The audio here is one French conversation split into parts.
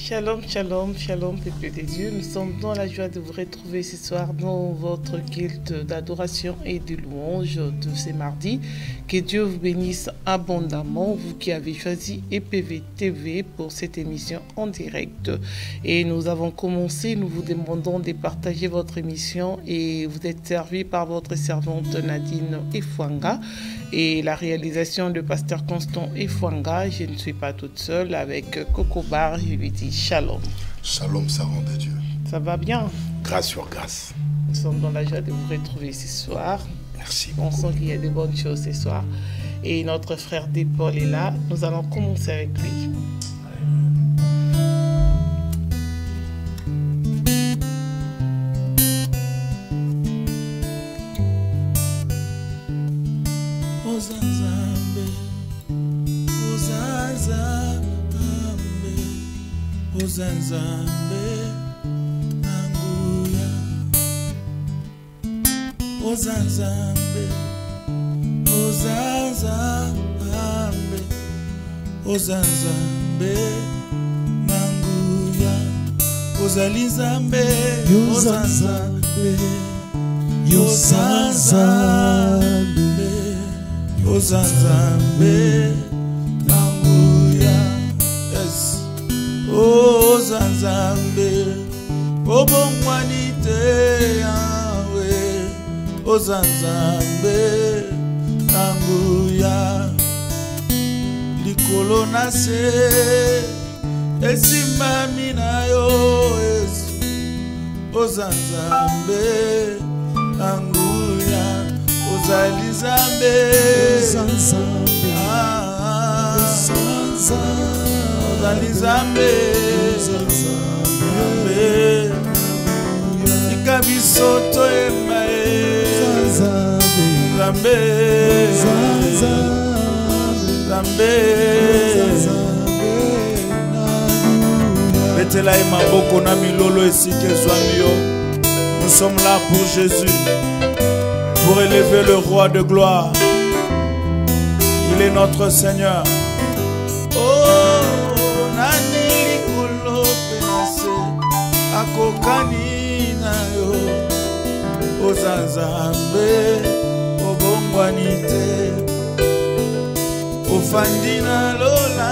Shalom, shalom, shalom, peuple des dieux. Nous sommes dans la joie de vous retrouver ce soir dans votre culte d'adoration et de louange de ce mardi. Que Dieu vous bénisse abondamment, vous qui avez choisi EPV TV pour cette émission en direct. Et nous avons commencé, nous vous demandons de partager votre émission et vous êtes servi par votre servante Nadine Efwanga et la réalisation de Pasteur Constant Efwanga. Je ne suis pas toute seule avec Coco Bar, je lui dis shalom. Shalom, servant de Dieu. Ça va bien? Grâce sur grâce. Nous sommes dans la joie de vous retrouver ce soir. Merci. On sent qu'il y a de bonnes choses ce soir. Et notre frère Paul est là. Nous allons commencer avec lui. Ozanzambe nanguya Ozanzambe Ozanzambe Ozanzambe nanguya Ozalizambe Ozanzambe Ozanzambe Ozanzambe nanguya. Yes. Ozanzambe obongwanite yawe Ozanzambe nanguya likolo nase esimami nayo Yesu Ozanzambe nanguya Ozalizambe Ozanzambe Ozanzambe Ikabisoto emae Zambe Zambe Betela emaboko na milolo esike zwamio. Nous sommes là pour Jésus, pour élever le roi de gloire. Il est notre Seigneur. Akokani nayo Ozanzambe obongwanite ofandina lola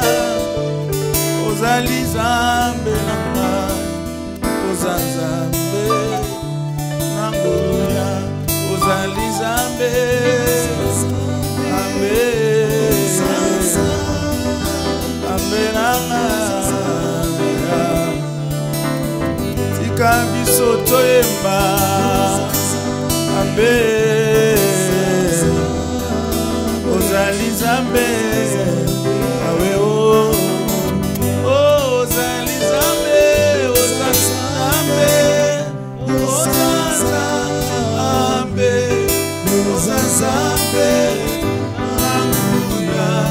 Ozalizambe nanga Ozanzambe nanguya Ozalizambe ambe ambe nanga Kabisoto emba ambe Ozalizambe awe o Ozalizambe Ozalizambe Ozalizambe Ozalizambe Hallelujah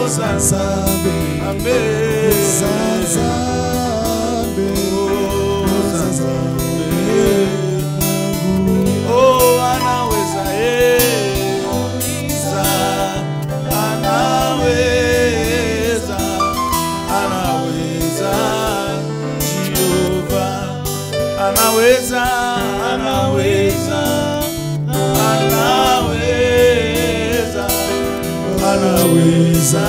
Ozalizambe ambe Anaweza, anaweza, anaweza, anaweza,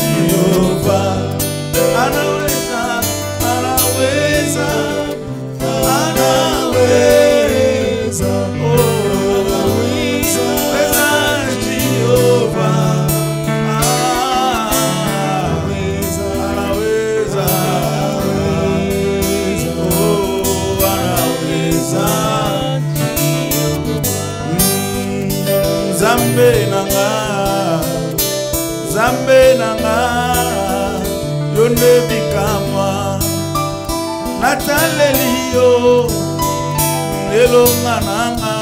Jehova, anaweza, anaweza, anaweza, oh, anaweza, Jehova, anaweza, anaweza. Zambe nanga, Zambe nanga, yonde bikamwa, nataleliyo, nelonga nanga,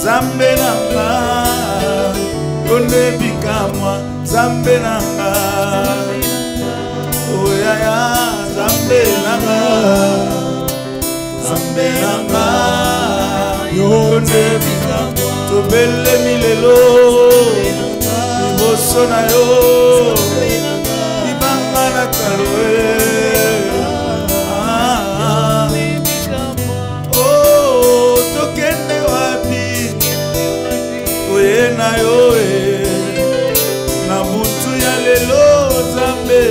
Zambe nanga, yonde bikamwa, Zambe nanga, oyaya, Zambe nanga, Zambe nanga, yonde bikamwa. Tobele milelo liboso na yo Oh, tokende wapi? Oye na yo na butu ya lelo Nzambe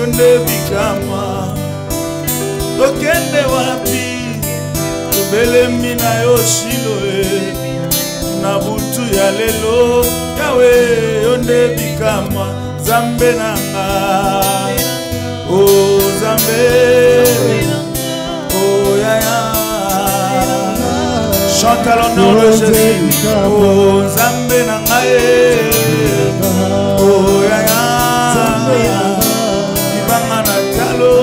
onde bikama. Tokende wapi? Tobelemi na yo Shilo na butu ya lelo Yahweh onde bikama. Nzambe nanga, oh Nzambe, oh yaya. Chante à l'honneur de Jésus, oh Nzambe nanga, oh yaya. Ibanga na talo,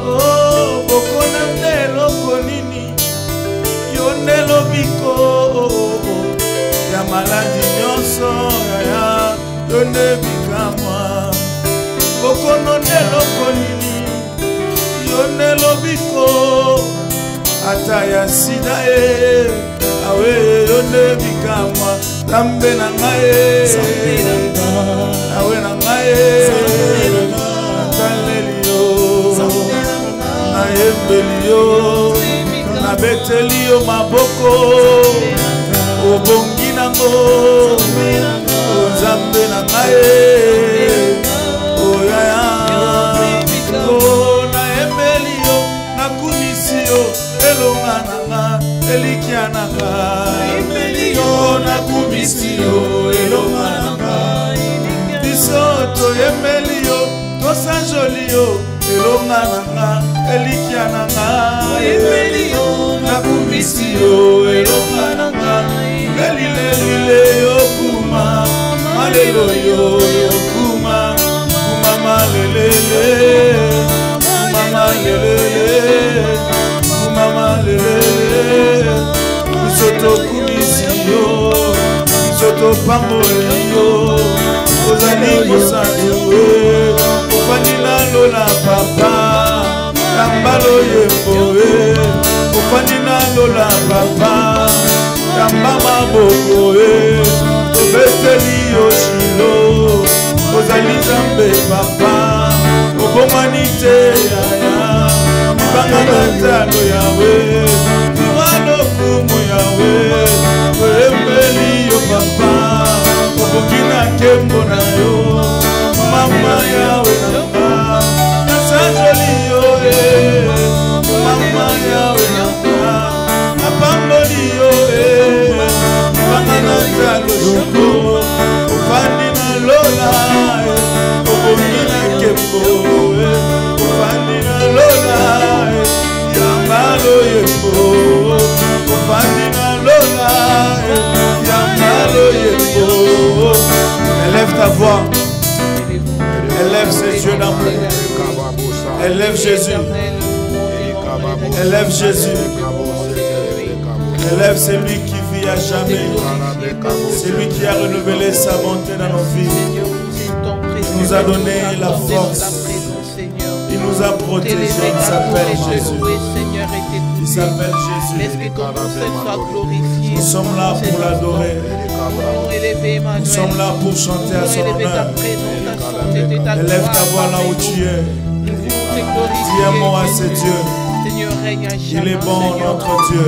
oh bokona ndelo konini, yonelo biko. Ya maladi nyonso ya yonde bikamwa bokono ndelo konini yonde lobiko ata ya sida awe yonde bikamwa Nzambe na ngai awe na ngai nakalelio nayembelio nabeteli yo maboko obongi nango Nzambe na ngai oyaya nayembeli yo nakumisi yo elonga nanga elikia nanga nayembeli yo nakumisi yo elonga nanga biso toyembeli yo tosanjoli yo elonga nanga elikia nanga nayembeli yo nakumisi yo elonga nanga Lelile yokuma malelo yokuma kuma malelele kuma malelele kuma malelele bisoto kumisi yo bisoto pamboli yo ozali kosantu ofanila lola papa yambalo yembo ofanila lola papa Yambama boko obeteli yo Shilo ozali Nzambe papa obomanite yaya ibanga na talo yawe iwalo kumu yawe oyembeli yo papa obokina kembo na yo mama yawe nanga nasanjoli yo mama yawe nanga napamboli yo Bangana talo shiko ufani na lola obongi na kembo ufani na lola yambalo yembo ufani na lola yambalo yembo. Élève ta voix, élève ses yeux d'amour, élève Jésus, élève Jésus, élève celui qui vit à jamais. C'est lui qui a renouvelé sa bonté dans nos vies. Il nous a donné la force. Il nous a protégés. Il s'appelle Jésus. Il s'appelle Jésus. Nous sommes là pour l'adorer. Nous sommes là pour chanter à son honneur. Élève ta voix là où tu es. Dis un mot à ce Dieu. Il est bon, notre Dieu.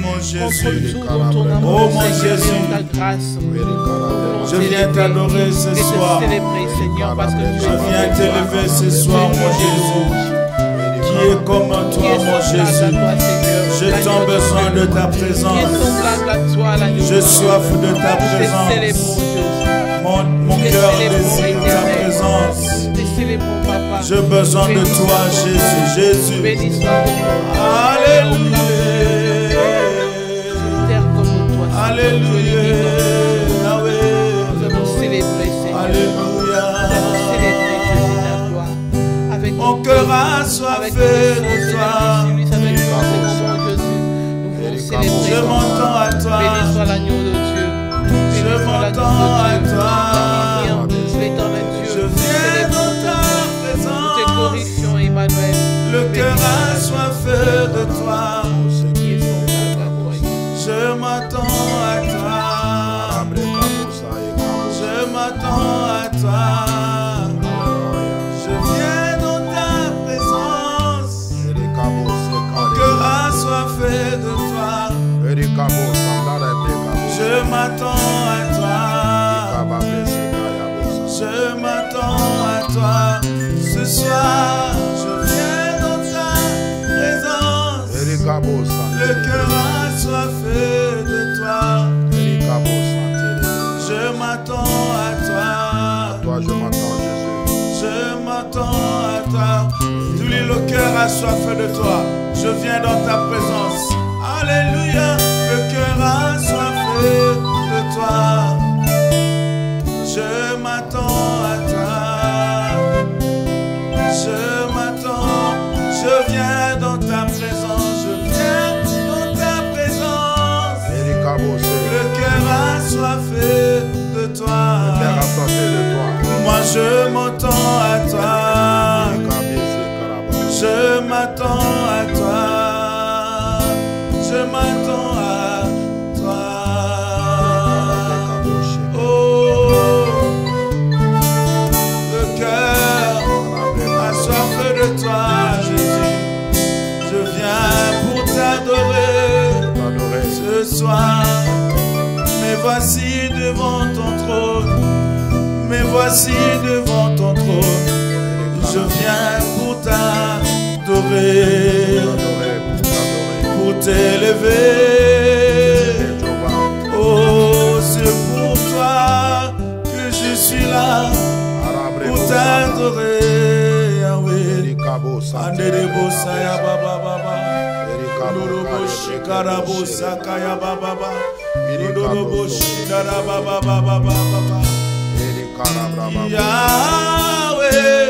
Mon Jésus, oh mon Jésus, je viens t'adorer ce soir. Je viens t'élever ce soir, mon Jésus. Qui est comme toi, mon Jésus. J'ai tant besoin de ta présence. J'ai soif de ta présence. Mon cœur désire ta présence. J'ai besoin de toi, Jésus. Jésus. Alléluia. Alléluia. Alléluia. Mon cœur a soif de toi. Je m'entends à toi. Je m'entends à toi. Je viens dans ta présence. Le cœur a soif de toi. m'attends à toi. Je m'attends à toi. Ce soir, je viens dans ta présence. Le cœur assoiffé de toi. Je m'attends à toi. Je m'attends, Jésus. Je m'attends à toi. Tous les le cœur assoiffé de toi. Je viens dans ta présence. Alléluia. Le cœur assoiffé de toi. Je m'attends à toi. Je m'attends. Je viens dans ta présence. Je viens dans ta présence. Le cœur assoiffé de toi. Moi je m'attends à toi. Je m'attends à toi. Je m'attends à toi. Oh, le cœur assoiffé de toi, Jésus. Je viens pour t'adorer ce soir. Mais voici devant ton trône. Mais voici devant ton trône. Je viens pour t'adorer, pour t'élever. Oh, c'est pour toi que je suis là, pour t'adorer, Yahweh. Anderebo saya baba baba, Lorobo shikarabo sakaya baba baba, Lorobo shikara baba baba baba. Yahweh,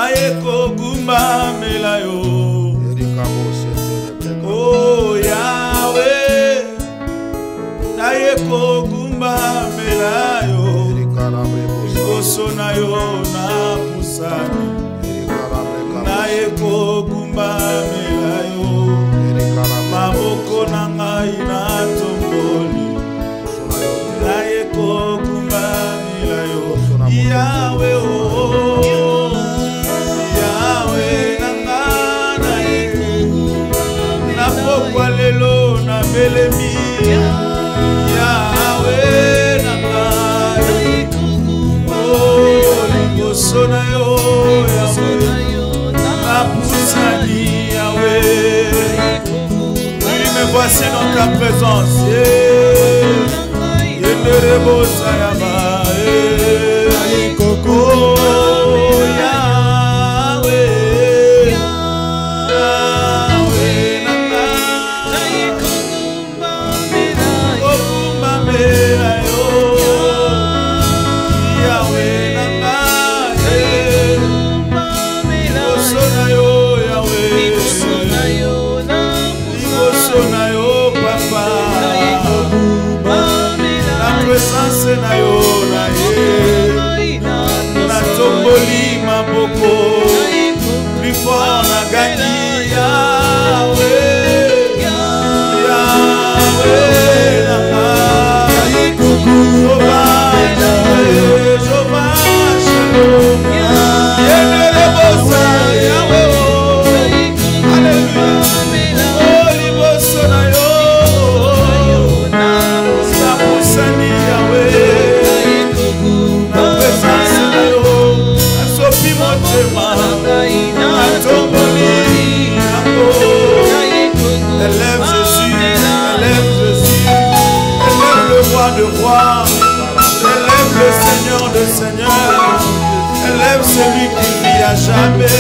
ayeko gumba melayo. Oh Yahweh, ayeko gumba melayo. Kosonayo na pusani. Ayeko gumba melayo. Maboko na ngai na tomboli. Ayeko gumba melayo. Yahweh oh, Yahweh nangana eko. Na pokwa lelo na belemi. Yahweh nangana eko. Oh ligosona yo Yahweh. Napusani Yahweh. Oui, me voici dans ta présence. Yenderebo sayaba. Oh Yahweh, Yahweh nana. Ogumba melayo. Yahweh nana. Ligosonayo Yahweh. Ligosonayo papa. La présence nayo naye. La tomboli maboko. Plus fort na gagné Yahweh. Yahweh nana. Jova Shalom. Yenderebo sa Yahweh. Alléluia. Oh liboso na yo. Napusani Yahweh. Na présence na yo. Asopi motema. Atomboli nako. Élève Jésus. Élève Jésus. Élève le roi de rois. Élève le Seigneur de seigneurs. Élève celui qui vit à jamais.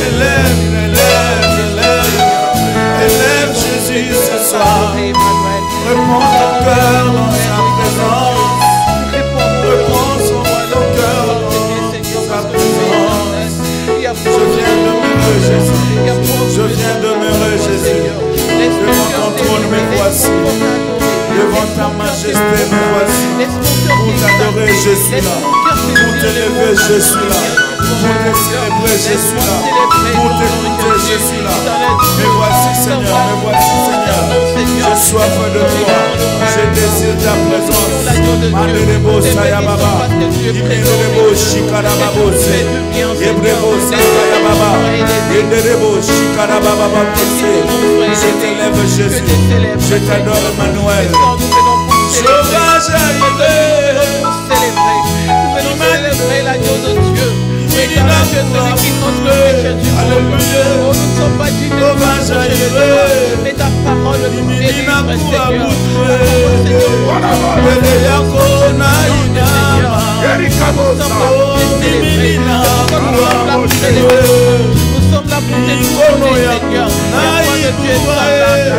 Élève, élève, élève. Élève Jésus ce soir. Réponds ton cœur dans sa présence. Réponds ton cœur dans sa présence. Je viens demeurer Jésus. Je viens demeurer Jésus. Devant ton trône me voici. Devant ta majesté me voici. Pour t'adorer je suis là. Pour t'élever je suis là. Pour te célébrer je suis là. Pour t'écouter je suis là. Me voici Seigneur, me voici Seigneur. J'ai soif de toi. Je désire ta présence. Mandelebo sayababa. Imendelebo shikarababose. Ebrebo sayababa. Endelebo shikarabababose. je t'élève Jésus. Je t'adore Emmanuel. Sauvage Nous venons célébrer l'agneau de Dieu. Éternel Dieu, celui qui compte le péché du monde. Oh, nous ne sommes pas dignes de toi. Mais ta parole nous délivre, Seigneur. Nous sommes là pour t'écouter, Seigneur. La voix de Dieu est semblable.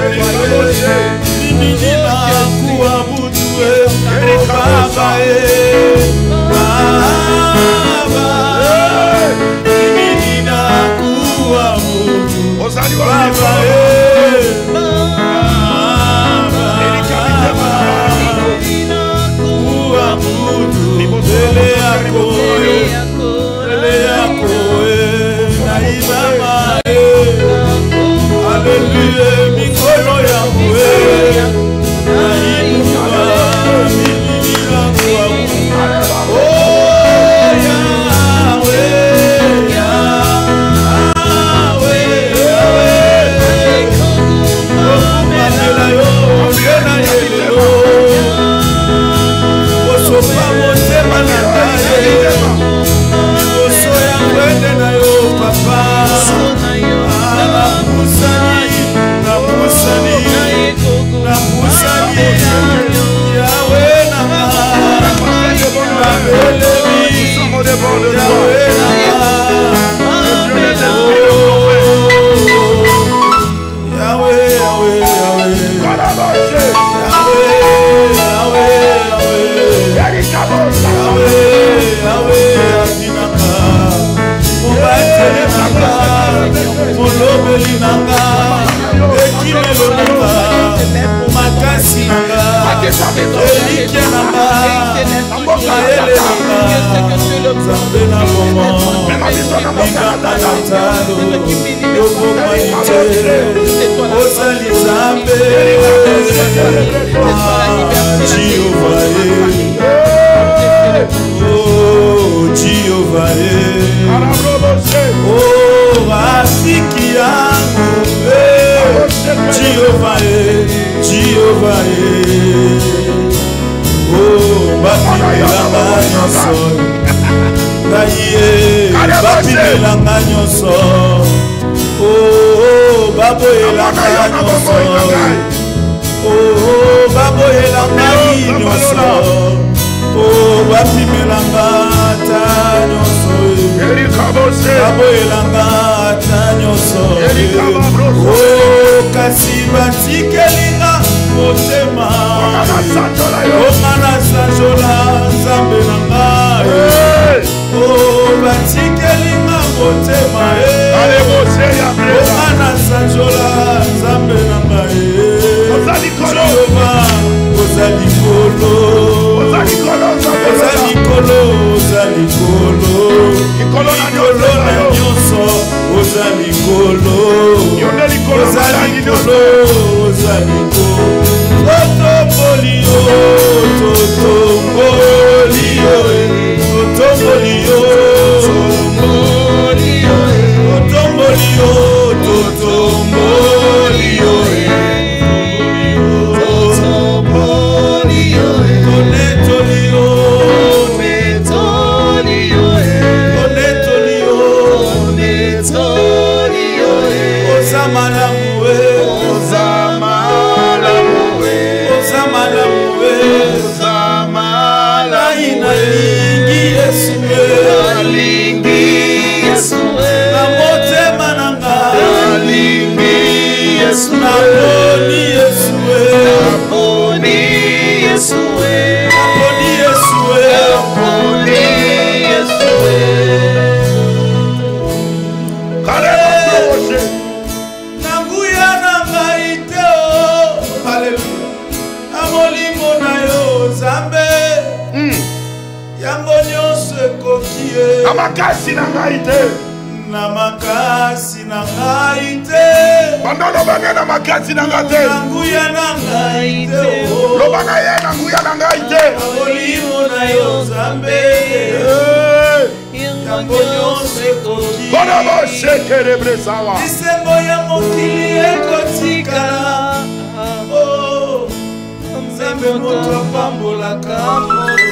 Disembo ya mokili ekotika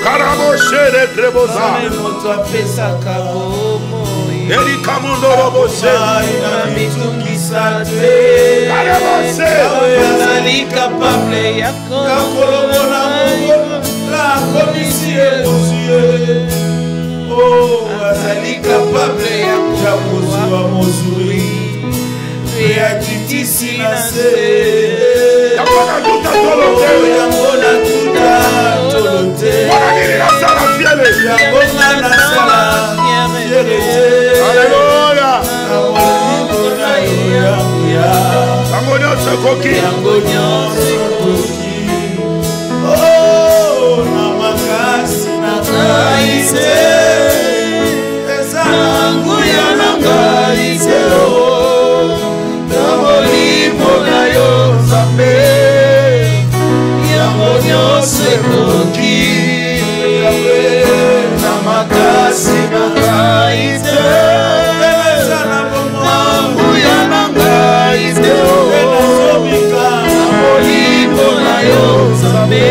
Karaboshe de Krebosa. Eri Kamundoro Boshe. Karaboshe. La commission oh, azali capable ya kozwa mozuri ya kitisi na se yamona tuta tolote yamona tuta tolote yamona na sala fiere Alléluia. Yangonya sekoki oh na makasi na kaise ezangu ya na kaise oh na molimo na yo Nzambe yangonya sekoki na makasi na kaise ezangu ya na kaise oh na molimo na yo Nzambe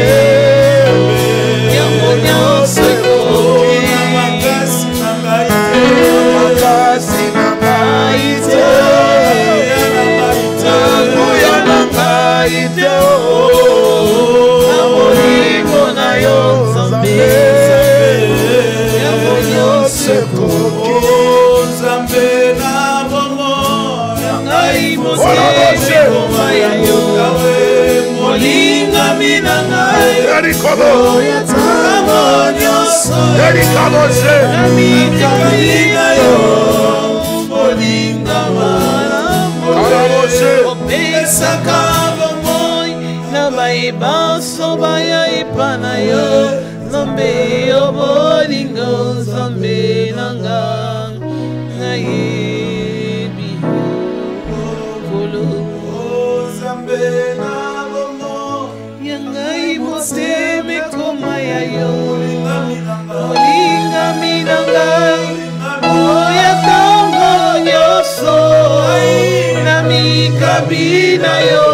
Kabina yo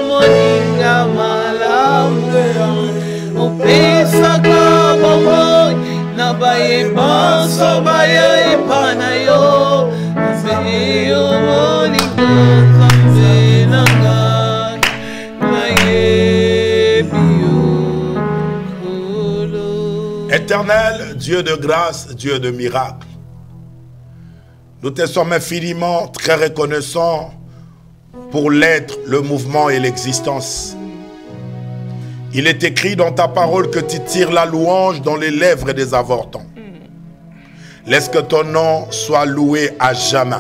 moninga malamu opesa kabomoy na baye banso baye epana yo seyo moninga Nzambe nanga na yebiyo kolo. Éternel, Dieu de grâce, Dieu de miracle, nous te sommes infiniment très reconnaissants pour l'être, le mouvement et l'existence. Il est écrit dans ta parole que tu tires la louange dans les lèvres des avortants. Laisse que ton nom soit loué à jamais.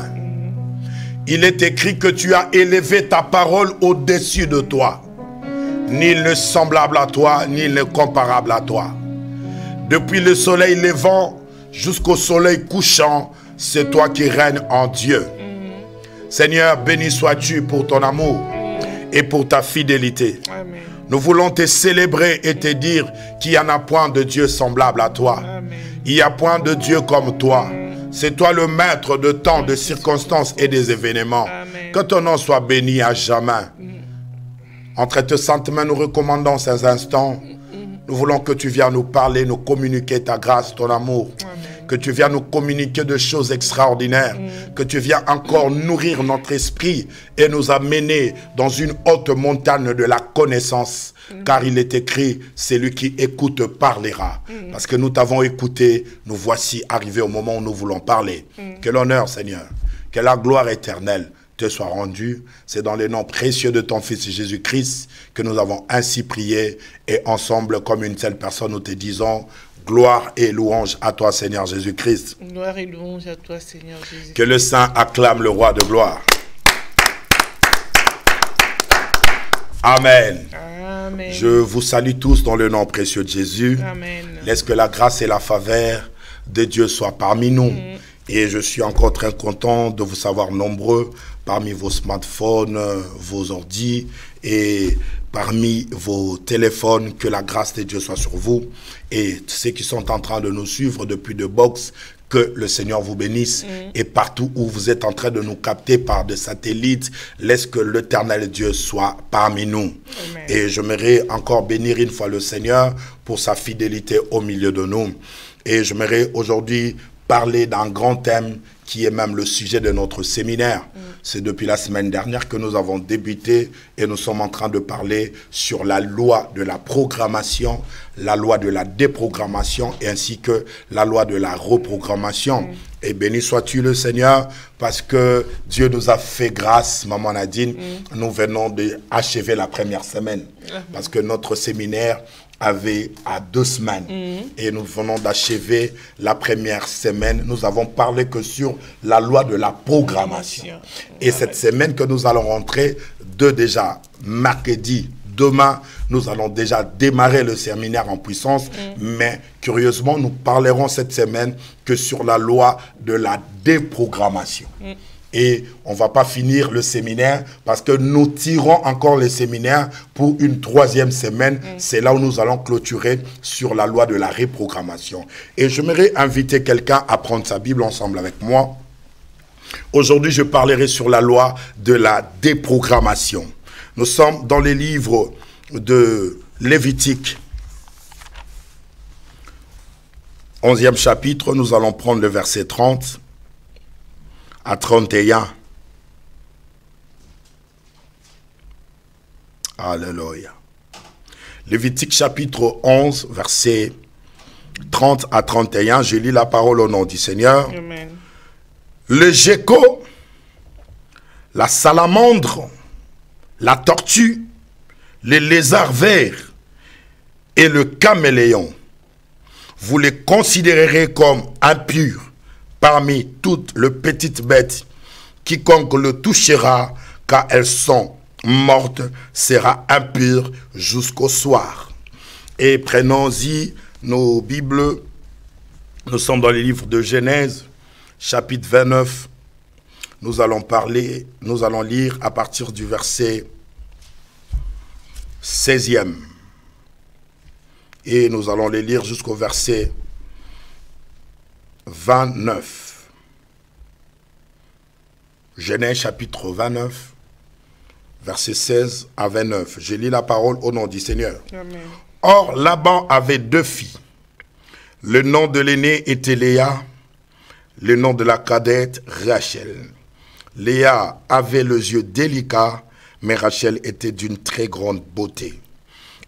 Il est écrit que tu as élevé ta parole au-dessus de toi. Nul ne semblable à toi, nul ne comparable à toi. Depuis le soleil levant jusqu'au soleil couchant, c'est toi qui règnes en Dieu. Seigneur, béni sois-tu pour ton amour et pour ta fidélité. Amen. Nous voulons te célébrer et te dire qu'il n'y en a point de Dieu semblable à toi. Amen. Il n'y a point de Dieu comme toi. C'est toi le maître de temps, de circonstances et des événements. Amen. Que ton nom soit béni à jamais. Entre tes saintes mains, nous recommandons ces instants. Nous voulons que tu viennes nous parler, nous communiquer ta grâce, ton amour. Amen. Que tu viens nous communiquer de choses extraordinaires. Que tu viens encore nourrir notre esprit et nous amener dans une haute montagne de la connaissance. Car il est écrit, celui qui écoute parlera. Parce que nous t'avons écouté, nous voici arrivés au moment où nous voulons parler. Que l'honneur, Seigneur, que la gloire éternelle te soit rendue. C'est dans le nom précieux de ton Fils Jésus-Christ que nous avons ainsi prié. Et ensemble, comme une seule personne, nous te disons... Gloire et louange à toi, Seigneur Jésus-Christ. Gloire et louange à toi, Seigneur Jésus. Que le Saint acclame le Roi de gloire. Amen. Amen. Je vous salue tous dans le nom précieux de Jésus. Amen. Laisse que la grâce et la faveur de Dieu soient parmi nous. Et je suis encore très content de vous savoir nombreux parmi vos smartphones, vos ordis et parmi vos téléphones. Que la grâce de Dieu soit sur vous. Et ceux qui sont en train de nous suivre depuis de box, Que le Seigneur vous bénisse. Et partout où vous êtes en train de nous capter par des satellites, laisse que l'Éternel Dieu soit parmi nous. Amen. Et j'aimerais encore bénir une fois le Seigneur pour sa fidélité au milieu de nous. Et j'aimerais aujourd'hui parler d'un grand thème qui est même le sujet de notre séminaire. C'est depuis la semaine dernière que nous avons débuté et nous sommes en train de parler sur la loi de la programmation, la loi de la déprogrammation et ainsi que la loi de la reprogrammation. Et béni sois-tu le Seigneur parce que Dieu nous a fait grâce, Maman Nadine. Nous venons d'achever la première semaine parce que notre séminaire avait à 2 semaines et nous venons d'achever la première semaine. Nous avons parlé que sur la loi de la programmation. Et cette semaine que nous allons rentrer déjà mercredi, demain, nous allons déjà démarrer le séminaire en puissance. Mais curieusement, nous parlerons cette semaine que sur la loi de la déprogrammation. Et on ne va pas finir le séminaire parce que nous tirons encore le séminaire pour une 3e semaine. C'est là où nous allons clôturer sur la loi de la reprogrammation. Et j'aimerais inviter quelqu'un à prendre sa Bible ensemble avec moi. Aujourd'hui, je parlerai sur la loi de la déprogrammation. Nous sommes dans les livres de Lévitique. 11e chapitre, nous allons prendre le verset 30. À 31. Alléluia. Lévitique chapitre 11, verset 30 à 31. Je lis la parole au nom du Seigneur. Amen. Le gecko, la salamandre, la tortue, les lézards verts et le caméléon, vous les considérerez comme impurs parmi toutes les petites bêtes. Quiconque le touchera, car elles sont mortes, sera impur jusqu'au soir. Et prenons-y nos Bibles. Nous sommes dans les livres de Genèse, chapitre 29. Nous allons lire à partir du verset 16e. Et nous allons les lire jusqu'au verset 29. Genèse chapitre 29, versets 16 à 29. Je lis la parole au nom du Seigneur. Amen. Or, Laban avait 2 filles. Le nom de l'aînée était Léa, le nom de la cadette Rachel. Léa avait les yeux délicats, mais Rachel était d'une très grande beauté.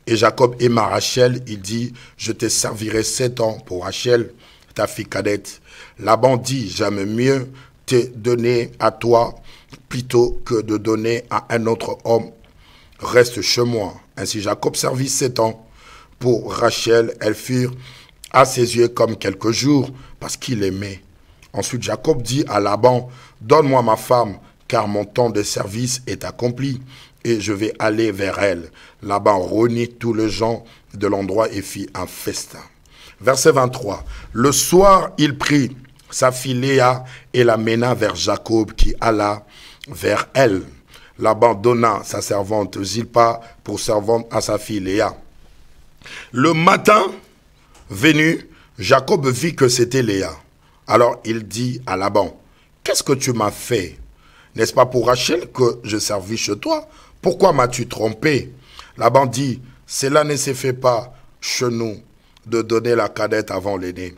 Et Jacob aima Rachel, il dit, je te servirai 7 ans pour Rachel, ta fille cadette. Laban dit, j'aime mieux te donner à toi plutôt que de donner à un autre homme. Reste chez moi. Ainsi Jacob servit 7 ans pour Rachel. Elles furent à ses yeux comme quelques jours parce qu'il aimait. Ensuite Jacob dit à Laban, donne-moi ma femme car mon temps de service est accompli et je vais aller vers elle. Laban réunit tous les gens de l'endroit et fit un festin. Verset 23. Le soir, il prit sa fille Léa et la mena vers Jacob qui alla vers elle. Laban donna sa servante Zilpa pour servante à sa fille Léa. Le matin venu, Jacob vit que c'était Léa. Alors il dit à Laban, qu'est-ce que tu m'as fait? N'est-ce pas pour Rachel que je servis chez toi? Pourquoi m'as-tu trompé? Laban dit, cela ne se fait pas chez nous de donner la cadette avant l'aînée.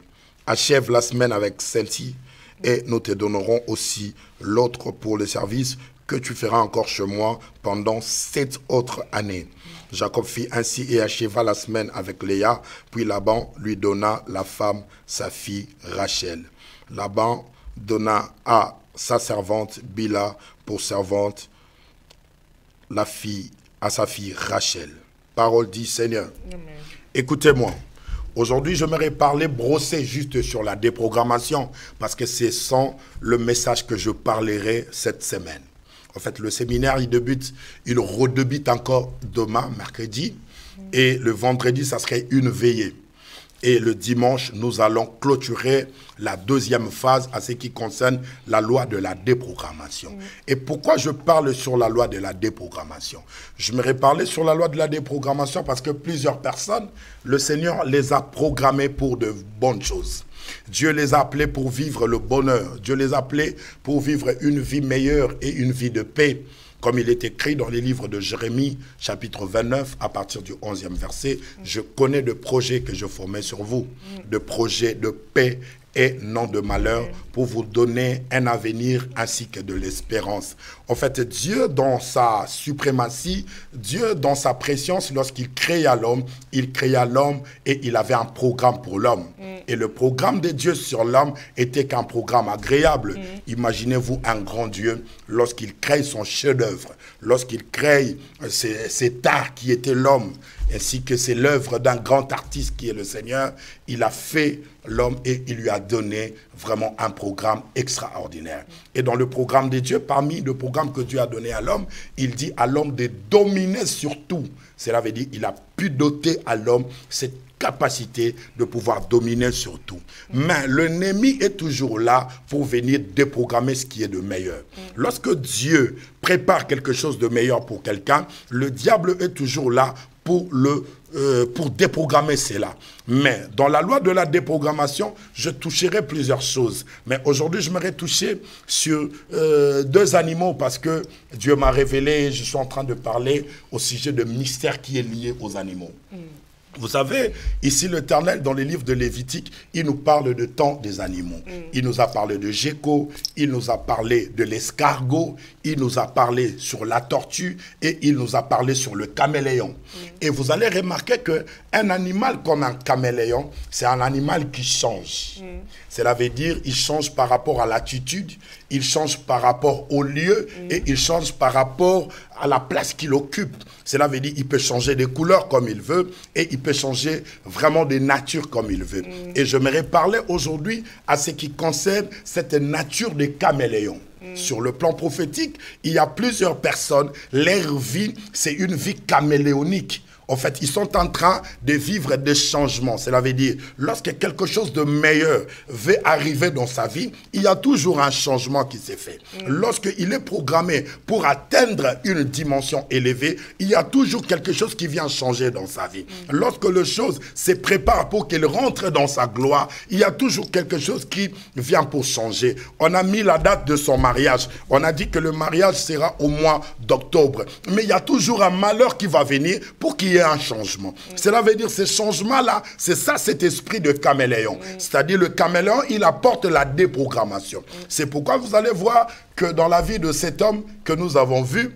Achève la semaine avec celle-ci et nous te donnerons aussi l'autre pour le service que tu feras encore chez moi pendant 7 autres années. Jacob fit ainsi et acheva la semaine avec Léa, puis Laban lui donna la femme, sa fille Rachel. Laban donna à sa servante Bila pour servante à sa fille Rachel. Parole dit Seigneur. Amen. Écoutez-moi. Aujourd'hui, j'aimerais parler, brosser juste sur la déprogrammation, parce que c'est sans le message que je parlerai cette semaine. En fait, le séminaire, il redébute encore demain, mercredi, et le vendredi, ça serait une veillée. Et le dimanche, nous allons clôturer la deuxième phase à ce qui concerne la loi de la déprogrammation. Et pourquoi je parle sur la loi de la déprogrammation? Je me parler sur la loi de la déprogrammation parce que plusieurs personnes, le Seigneur les a programmées pour de bonnes choses. Dieu les a appelés pour vivre le bonheur. Dieu les a appelés pour vivre une vie meilleure et une vie de paix. Comme il est écrit dans les livres de Jérémie, chapitre 29, à partir du 11e verset, « Je connais de projets que je formais sur vous, de projets de paix et non de malheur, pour vous donner un avenir ainsi que de l'espérance. » En fait, Dieu, dans sa suprématie, Dieu, dans sa préscience, lorsqu'il créa l'homme, il créa l'homme et il avait un programme pour l'homme. Et le programme de Dieu sur l'homme était qu'un programme agréable. Imaginez-vous un grand Dieu, lorsqu'il crée son chef-d'œuvre, lorsqu'il crée cet art qui était l'homme, ainsi que c'est l'œuvre d'un grand artiste qui est le Seigneur, il a fait l'homme et il lui a donné vraiment un programme extraordinaire. Et dans le programme de Dieu, parmi le programme que Dieu a donné à l'homme, il dit à l'homme de dominer sur tout. Cela veut dire qu'il a pu doter à l'homme cette capacité de pouvoir dominer sur tout. Mais l'ennemi est toujours là pour venir déprogrammer ce qui est de meilleur. Lorsque Dieu prépare quelque chose de meilleur pour quelqu'un, le diable est toujours là pour déprogrammer cela. Mais dans la loi de la déprogrammation, je toucherai plusieurs choses. Mais aujourd'hui, je m'aurais touché sur deux animaux parce que Dieu m'a révélé, je suis en train de parler au sujet de mystère qui est lié aux animaux. Vous savez, ici l'Éternel, dans les livres de Lévitique, il nous parle de temps des animaux. Il nous a parlé de gecko, il nous a parlé de l'escargot, il nous a parlé sur la tortue et il nous a parlé sur le caméléon. Et vous allez remarquer qu'un animal comme un caméléon, c'est un animal qui change. Cela veut dire qu'il change par rapport à l'attitude, il change par rapport au lieu et il change par rapport à la place qu'il occupe. Cela veut dire qu'il peut changer des couleurs comme il veut et il peut changer vraiment de nature comme il veut. Et j'aimerais parler aujourd'hui à ce qui concerne cette nature des caméléons. Sur le plan prophétique, il y a plusieurs personnes, leur vie, c'est une vie caméléonique. En fait, ils sont en train de vivre des changements. Cela veut dire, lorsque quelque chose de meilleur veut arriver dans sa vie, il y a toujours un changement qui s'est fait. Lorsqu'il est programmé pour atteindre une dimension élevée, il y a toujours quelque chose qui vient changer dans sa vie. Lorsque le chose se prépare pour qu'il rentre dans sa gloire, il y a toujours quelque chose qui vient pour changer. On a mis la date de son mariage. On a dit que le mariage sera au mois d'octobre. Mais il y a toujours un malheur qui va venir pour qu'il y ait un changement. Cela veut dire, ce changement-là, c'est ça, cet esprit de caméléon. C'est-à-dire, le caméléon, il apporte la déprogrammation. C'est pourquoi vous allez voir que dans la vie de cet homme que nous avons vu,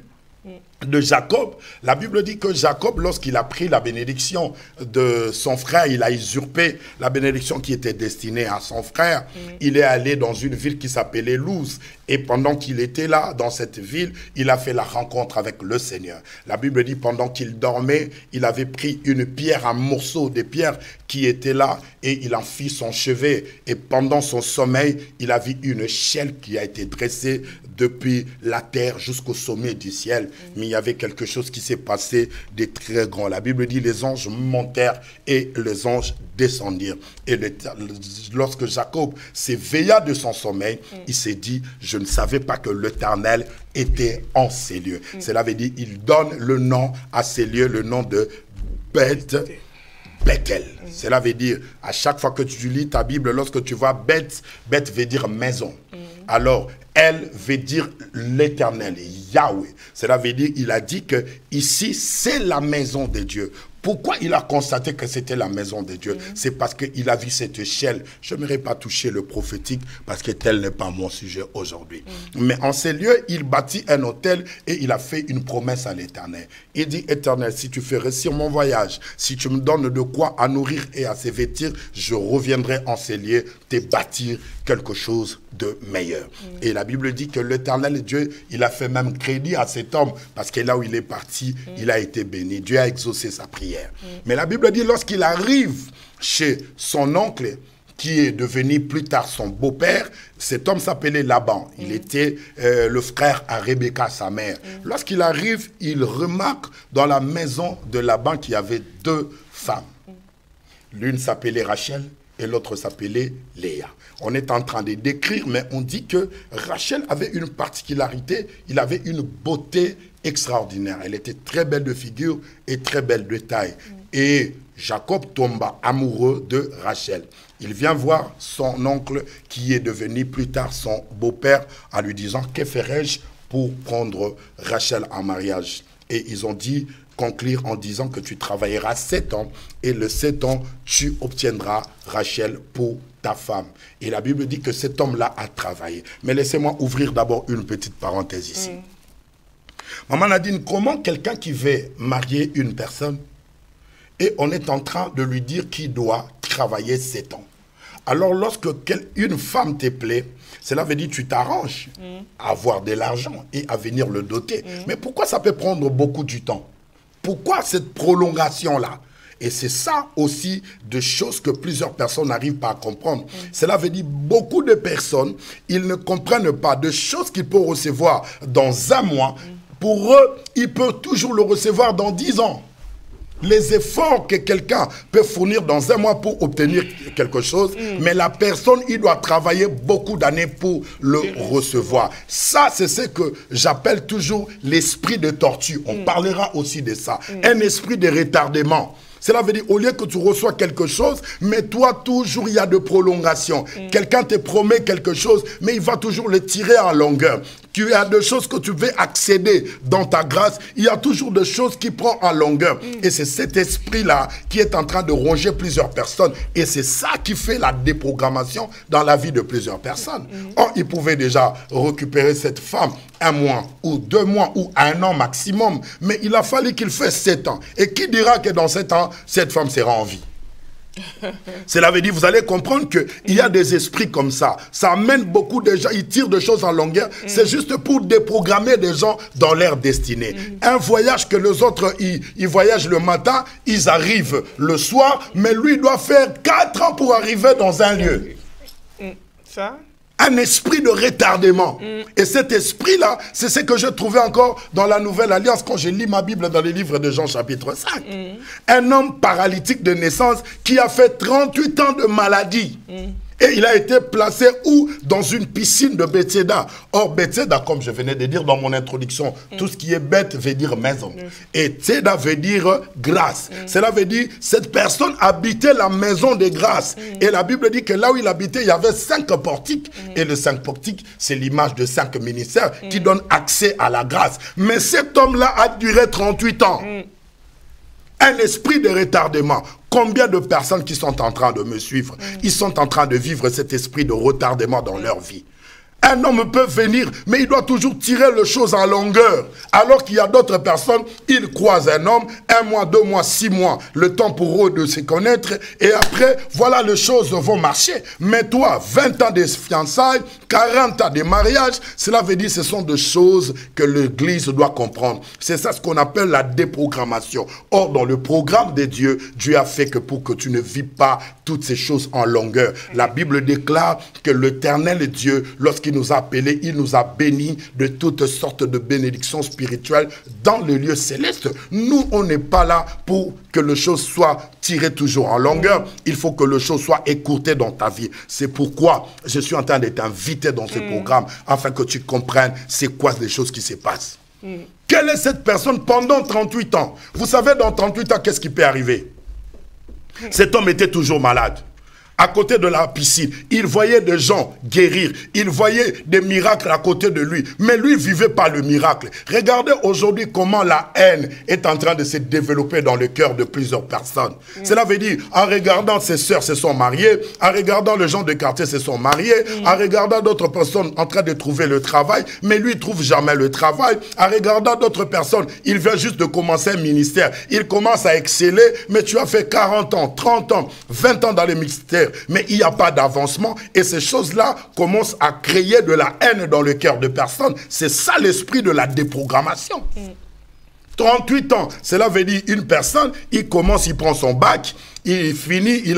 de Jacob, la Bible dit que Jacob, lorsqu'il a pris la bénédiction de son frère, il a usurpé la bénédiction qui était destinée à son frère. Il est allé dans une ville qui s'appelait Luz. Et pendant qu'il était là, dans cette ville, il a fait la rencontre avec le Seigneur. La Bible dit, pendant qu'il dormait, il avait pris une pierre, un morceau de pierre qui était là, et il en fit son chevet. Et pendant son sommeil, il a vu une échelle qui a été dressée depuis la terre jusqu'au sommet du ciel. Mais il y avait quelque chose qui s'est passé de très grand. La Bible dit, les anges montèrent et les anges descendirent. Et lorsque Jacob s'éveilla de son sommeil, il s'est dit, je ne savais pas que l'Éternel était en ces lieux. Cela veut dire, il donne le nom à ces lieux, le nom de Bethel. Cela veut dire, à chaque fois que tu lis ta Bible, lorsque tu vois Beth, Beth veut dire maison. Alors, elle veut dire l'Éternel, Yahweh. Cela veut dire, il a dit que ici, c'est la maison de Dieu. Pourquoi il a constaté que c'était la maison de Dieu? C'est parce qu'il a vu cette échelle. Je n'aimerais pas toucher le prophétique parce que tel n'est pas mon sujet aujourd'hui. Mais en ces lieux, il bâtit un hôtel et il a fait une promesse à l'Éternel. Il dit, Éternel, si tu fais réussir mon voyage, si tu me donnes de quoi à nourrir et à se vêtir, je reviendrai en ces lieux te bâtir quelque chose de meilleur. Et la Bible dit que l'Éternel Dieu, il a fait même crédit à cet homme parce que là où il est parti, il a été béni. Dieu a exaucé sa prière. Mais la Bible dit, lorsqu'il arrive chez son oncle, qui est devenu plus tard son beau-père, cet homme s'appelait Laban. Il était le frère à Rebecca, sa mère. Lorsqu'il arrive, il remarque dans la maison de Laban qu'il y avait deux femmes. L'une s'appelait Rachel et l'autre s'appelait Léa. On est en train de décrire, mais on dit que Rachel avait une particularité, il avait une beauté extraordinaire. Elle était très belle de figure et très belle de taille. Et Jacob tomba amoureux de Rachel. Il vient voir son oncle qui est devenu plus tard son beau-père en lui disant « Que ferai-je pour prendre Rachel en mariage ?» Et ils ont dit, conclure en disant que tu travailleras 7 ans et le 7 ans, tu obtiendras Rachel pour ta femme. Et la Bible dit que cet homme-là a travaillé. Mais laissez-moi ouvrir d'abord une petite parenthèse ici. Maman Nadine, comment quelqu'un qui veut marier une personne et on est en train de lui dire qu'il doit travailler 7 ans. Alors lorsque une femme te plaît, cela veut dire que tu t'arranges à avoir de l'argent et à venir le doter. Mais pourquoi ça peut prendre beaucoup de temps? Pourquoi cette prolongation-là? Et c'est ça aussi de choses que plusieurs personnes n'arrivent pas à comprendre. Cela veut dire beaucoup de personnes, ils ne comprennent pas de choses qu'ils peuvent recevoir dans 1 mois. Pour eux, ils peuvent toujours le recevoir dans 10 ans. Les efforts que quelqu'un peut fournir dans 1 mois pour obtenir quelque chose, mais la personne, il doit travailler beaucoup d'années pour le recevoir. Ça, c'est ce que j'appelle toujours l'esprit de tortue. On parlera aussi de ça. Un esprit de retardement. Cela veut dire, au lieu que tu reçois quelque chose, mais toi, toujours, il y a de prolongation. Quelqu'un te promet quelque chose, mais il va toujours le tirer en longueur. Tu as des choses que tu veux accéder dans ta grâce. Il y a toujours des choses qui prennent en longueur. Et c'est cet esprit-là qui est en train de ronger plusieurs personnes. Et c'est ça qui fait la déprogrammation dans la vie de plusieurs personnes. Or, il pouvait déjà récupérer cette femme 1 mois ou 2 mois ou 1 an maximum. Mais il a fallu qu'il fasse 7 ans. Et qui dira que dans 7 ans, cette femme sera en vie? Cela veut dire, vous allez comprendre qu'il y a des esprits comme ça. Ça amène beaucoup de gens, ils tirent des choses en longueur. C'est juste pour déprogrammer des gens dans leur destinée. Un voyage que les autres, ils voyagent le matin, ils arrivent le soir, mais lui doit faire 4 ans pour arriver dans un lieu. Ça? Un esprit de retardement. Et cet esprit-là, c'est ce que je trouvais encore dans la Nouvelle Alliance quand je lis ma Bible dans les livres de Jean chapitre 5. Un homme paralytique de naissance qui a fait 38 ans de maladie. Et il a été placé où? Dans une piscine de Bethséda. Or, Bethséda, comme je venais de dire dans mon introduction, tout ce qui est bête veut dire maison. Et Tséda veut dire grâce. Cela veut dire, cette personne habitait la maison de grâce. Et la Bible dit que là où il habitait, il y avait 5 portiques. Et les 5 portiques, c'est l'image de 5 ministères qui donnent accès à la grâce. Mais cet homme-là a duré 38 ans. Un esprit de retardement. Combien de personnes qui sont en train de me suivre, ils sont en train de vivre cet esprit de retardement dans leur vie. Un homme peut venir, mais il doit toujours tirer les choses en longueur. Alors qu'il y a d'autres personnes, ils croisent un homme, 1 mois, 2 mois, 6 mois, le temps pour eux de se connaître. Et après, voilà, les choses vont marcher. Mais toi, 20 ans de fiançailles, 40 ans de mariage, cela veut dire que ce sont des choses que l'Église doit comprendre. C'est ça ce qu'on appelle la déprogrammation. Or, dans le programme de Dieu, Dieu a fait que pour que tu ne vis pas toutes ces choses en longueur. La Bible déclare que l'Éternel Dieu, lorsqu'il nous a appelés, il nous a bénis de toutes sortes de bénédictions spirituelles dans le lieu céleste. Nous, on n'est pas là pour que les choses soient tirées toujours en longueur. Il faut que les choses soient écourtées dans ta vie. C'est pourquoi je suis en train de t'inviter dans ce programme, afin que tu comprennes c'est quoi les choses qui se passent. Quelle est cette personne pendant 38 ans? Vous savez, dans 38 ans, qu'est-ce qui peut arriver? Cet homme était toujours malade. À côté de la piscine, il voyait des gens guérir, il voyait des miracles à côté de lui, mais lui vivait pas le miracle. Regardez aujourd'hui comment la haine est en train de se développer dans le cœur de plusieurs personnes. Cela veut dire, en regardant ses sœurs se sont mariées, en regardant les gens de quartier se sont mariés, en regardant d'autres personnes en train de trouver le travail, mais lui il trouve jamais le travail, en regardant d'autres personnes, il vient juste de commencer un ministère, il commence à exceller, mais tu as fait 40 ans, 30 ans, 20 ans dans le ministère, mais il n'y a pas d'avancement et ces choses-là commencent à créer de la haine dans le cœur de personnes. C'est ça l'esprit de la déprogrammation. 38 ans. Cela veut dire une personne, il commence, il prend son bac, il finit, il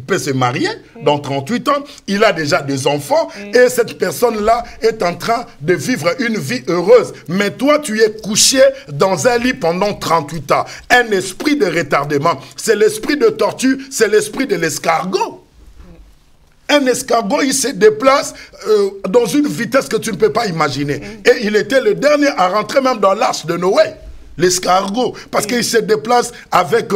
peut se marier dans 38 ans, il a déjà des enfants et cette personne-là est en train de vivre une vie heureuse. Mais toi, tu es couché dans un lit pendant 38 ans. Un esprit de retardement, c'est l'esprit de tortue, c'est l'esprit de l'escargot. Un escargot, il se déplace dans une vitesse que tu ne peux pas imaginer. Et il était le dernier à rentrer même dans l'arche de Noé. L'escargot, parce qu'il se déplace avec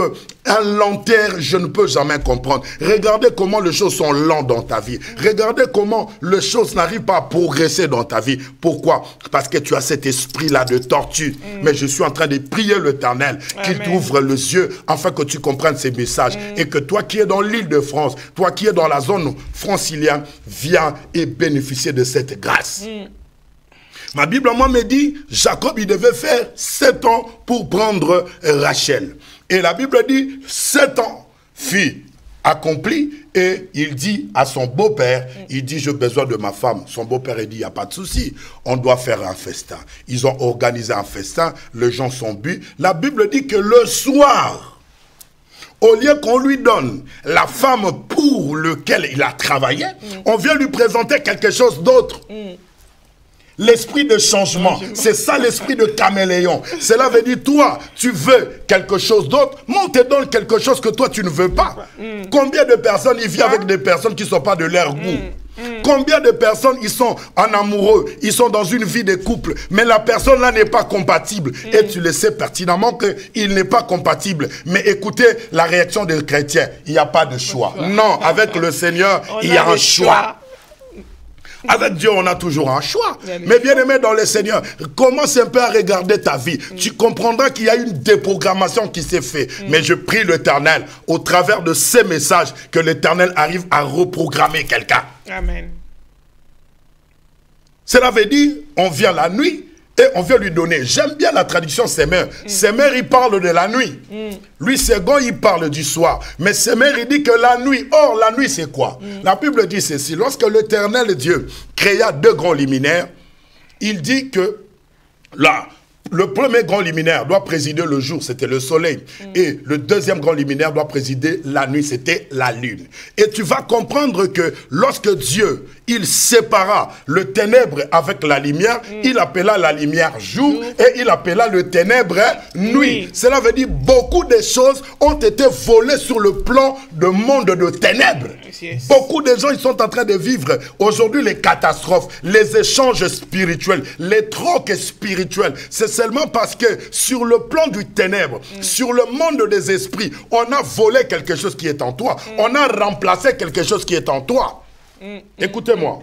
un lenteur, je ne peux jamais comprendre. Regardez comment les choses sont lentes dans ta vie. Regardez comment les choses n'arrivent pas à progresser dans ta vie. Pourquoi? Parce que tu as cet esprit-là de tortue. Mais je suis en train de prier l'Éternel, qu'il t'ouvre les yeux, afin que tu comprennes ces messages. Et que toi qui es dans l'île de France, toi qui es dans la zone francilienne, viens et bénéficier de cette grâce. Ma Bible, moi, me dit, Jacob, il devait faire 7 ans pour prendre Rachel. Et la Bible dit, 7 ans fut accompli. Et il dit à son beau-père, il dit, j'ai besoin de ma femme. Son beau-père, il dit, il n'y a pas de souci, on doit faire un festin. Ils ont organisé un festin, les gens sont bu. La Bible dit que le soir, au lieu qu'on lui donne la femme pour laquelle il a travaillé, on vient lui présenter quelque chose d'autre. L'esprit de changement, c'est ça l'esprit de caméléon. Cela veut dire, toi, tu veux quelque chose d'autre, mais on te donne quelque chose que toi, tu ne veux pas. Combien de personnes, ils vivent avec des personnes qui ne sont pas de leur goût? Combien de personnes, ils sont en amoureux, ils sont dans une vie de couple, mais la personne là n'est pas compatible. Et tu le sais pertinemment qu'il n'est pas compatible. Mais écoutez la réaction des chrétiens, il n'y a pas de choix. Non, avec le Seigneur, il y a un choix. Avec Dieu, on a toujours un choix. Mais bien aimé dans le Seigneur, commence un peu à regarder ta vie. Tu comprendras qu'il y a une déprogrammation qui s'est faite. Mais je prie l'Éternel, au travers de ces messages, que l'Éternel arrive à reprogrammer quelqu'un. Amen. Cela veut dire, on vient la nuit et on vient lui donner. J'aime bien la traduction Sémère. Sémère, il parle de la nuit. Lui, second, il parle du soir. Mais Sémère, il dit que la nuit. Or, la nuit, c'est quoi? La Bible dit ceci. Lorsque l'Éternel Dieu créa 2 grands luminaires, il dit que là, le premier grand luminaire doit présider le jour, c'était le soleil. Et le deuxième grand luminaire doit présider la nuit, c'était la lune. Et tu vas comprendre que lorsque Dieu, il sépara le ténèbre avec la lumière, il appela la lumière jour et il appela le ténèbre nuit. Cela veut dire beaucoup de choses ont été volées sur le plan de monde de ténèbres. Beaucoup de gens, ils sont en train de vivre aujourd'hui les catastrophes, les échanges spirituels, les trocs spirituels. C'est seulement parce que sur le plan du ténèbre, sur le monde des esprits, on a volé quelque chose qui est en toi. On a remplacé quelque chose qui est en toi. Écoutez-moi.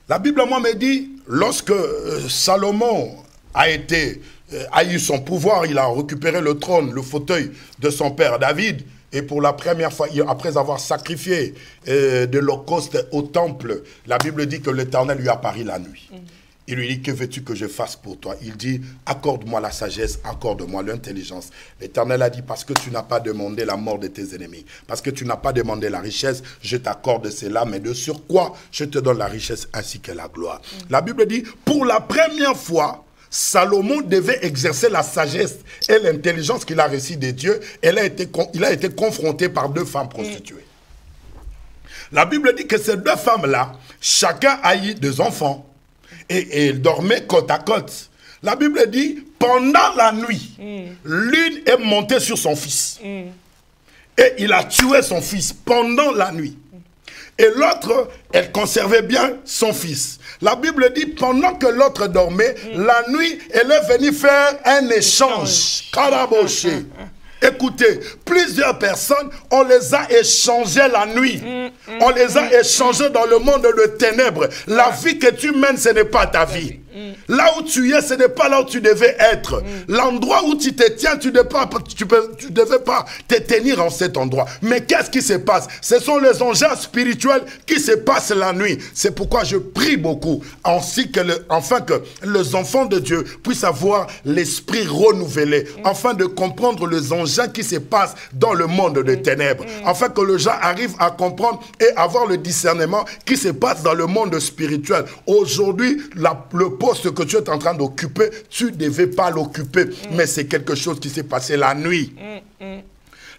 La Bible, moi, me dit, lorsque Salomon a eu son pouvoir, il a récupéré le trône, le fauteuil de son père David, et pour la première fois, après avoir sacrifié de l'holocauste au temple, la Bible dit que l'Éternel lui apparut la nuit. Il lui dit, que veux-tu que je fasse pour toi? Il dit, accorde-moi la sagesse, accorde-moi l'intelligence. L'Éternel a dit, parce que tu n'as pas demandé la mort de tes ennemis, parce que tu n'as pas demandé la richesse, je t'accorde cela, mais de surcroît, je te donne la richesse ainsi que la gloire. La Bible dit, pour la première fois, Salomon devait exercer la sagesse et l'intelligence qu'il a reçue de Dieu. Il a été confronté par 2 femmes prostituées. La Bible dit que ces 2 femmes-là, chacun a eu 2 enfants. Et ils dormaient côte à côte. La Bible dit, pendant la nuit, l'une est montée sur son fils. Et il a tué son fils pendant la nuit. Et l'autre, elle conservait bien son fils. La Bible dit, pendant que l'autre dormait, la nuit, elle est venue faire un échange. Caraboché. Écoutez, plusieurs personnes, on les a échangées la nuit. On les a échangées dans le monde de ténèbres. La vie que tu mènes, ce n'est pas ta vie. Là où tu es, ce n'est pas là où tu devais être. L'endroit où tu te tiens, tu ne devais pas te tenir en cet endroit. Mais qu'est-ce qui se passe? Ce sont les engins spirituels qui se passent la nuit. C'est pourquoi je prie beaucoup, afin que les enfants de Dieu puissent avoir l'esprit renouvelé, afin de comprendre les engins qui se passent dans le monde des ténèbres, afin que les gens arrivent à comprendre et avoir le discernement qui se passe dans le monde spirituel. Aujourd'hui, le poste que tu es en train d'occuper, tu ne devais pas l'occuper. Mais c'est quelque chose qui s'est passé la nuit.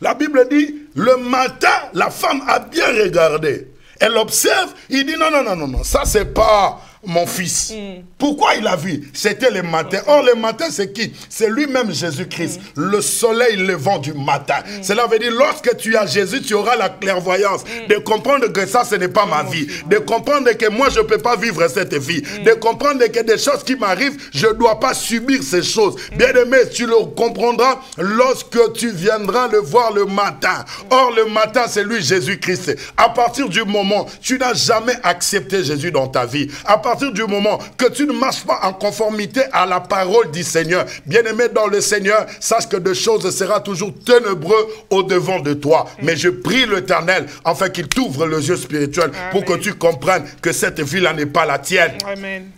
La Bible dit, le matin, la femme a bien regardé. Elle observe, il dit, non, ça c'est pas mon fils. Pourquoi il a vu? C'était le matin. Or, le matin, c'est qui? C'est lui-même Jésus-Christ. Le soleil levant du matin. Cela veut dire, lorsque tu as Jésus, tu auras la clairvoyance de comprendre que ça, ce n'est pas ma vie. De comprendre que moi, je ne peux pas vivre cette vie. De comprendre que des choses qui m'arrivent, je ne dois pas subir ces choses. Bien-aimé, tu le comprendras lorsque tu viendras le voir le matin. Or, le matin, c'est lui, Jésus-Christ. À partir du moment, tu n'as jamais accepté Jésus dans ta vie. À partir du moment que tu ne marches pas en conformité à la parole du Seigneur, bien-aimé dans le Seigneur, sache que de choses sera toujours ténébreux au-devant de toi. Mais je prie l'Éternel afin qu'il t'ouvre les yeux spirituels pour que tu comprennes que cette vie-là n'est pas la tienne. Amen.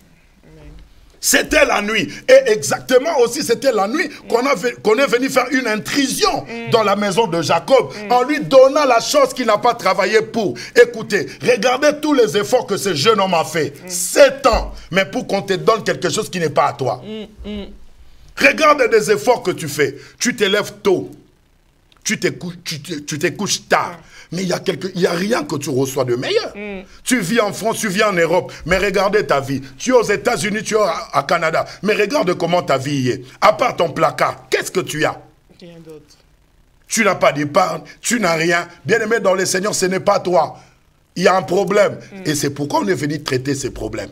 C'était la nuit. Et exactement aussi, c'était la nuit qu'on est venu faire une intrusion dans la maison de Jacob en lui donnant la chose qu'il n'a pas travaillé pour. Écoutez, regardez tous les efforts que ce jeune homme a fait. 7 ans. Mais pour qu'on te donne quelque chose qui n'est pas à toi. Regarde des efforts que tu fais. Tu te lèves tôt. Tu te couches tard. Mais il n'y a rien que tu reçois de meilleur. Tu vis en France, tu vis en Europe, mais regardez ta vie. Tu es aux États-Unis, tu es au Canada, mais regarde comment ta vie est. À part ton placard, qu'est-ce que tu as? Rien d'autre. Tu n'as pas d'épargne, tu n'as rien. Bien-aimé dans le Seigneur, ce n'est pas toi. Il y a un problème. Et c'est pourquoi on est venu traiter ces problèmes.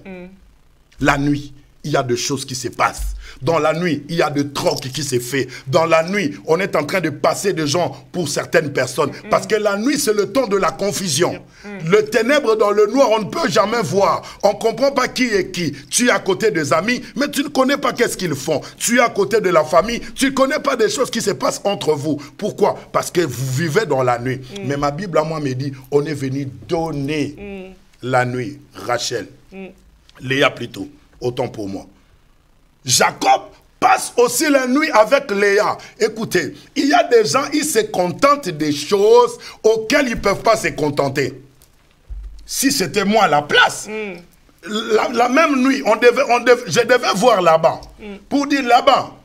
La nuit, il y a des choses qui se passent. Dans la nuit, il y a des trocs qui se fait. Dans la nuit, on est en train de passer des gens pour certaines personnes. Parce que la nuit, c'est le temps de la confusion. Le ténèbre dans le noir, on ne peut jamais voir. On ne comprend pas qui est qui. Tu es à côté des amis, mais tu ne connais pas qu'est-ce qu'ils font. Tu es à côté de la famille, tu ne connais pas des choses qui se passent entre vous. Pourquoi? Parce que vous vivez dans la nuit. Mais ma Bible à moi me dit, on est venu donner la nuit. Rachel. Léa plutôt. Autant pour moi. Jacob passe aussi la nuit avec Léa. Écoutez, il y a des gens, ils se contentent des choses auxquelles ils ne peuvent pas se contenter. Si c'était moi à la place, la même nuit, je devais voir Laban. Pour dire, Laban,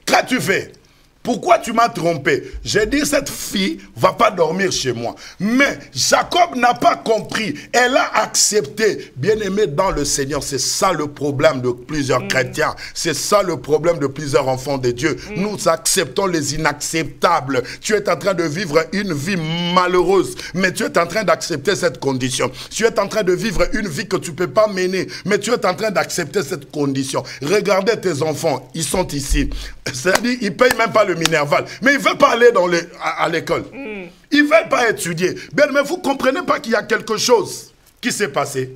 qu'as-tu fait? Pourquoi tu m'as trompé? J'ai dit, cette fille ne va pas dormir chez moi. Mais Jacob n'a pas compris. Elle a accepté. Bien-aimé dans le Seigneur, c'est ça le problème de plusieurs chrétiens. C'est ça le problème de plusieurs enfants de Dieu. Nous acceptons les inacceptables. Tu es en train de vivre une vie malheureuse, mais tu es en train d'accepter cette condition. Tu es en train de vivre une vie que tu ne peux pas mener, mais tu es en train d'accepter cette condition. Regardez tes enfants, ils sont ici. C'est-à-dire, ils ne payent même pas le Minerval, mais ils ne veulent pas aller à l'école. Ils ne veulent pas étudier. Bien, mais vous ne comprenez pas qu'il y a quelque chose qui s'est passé.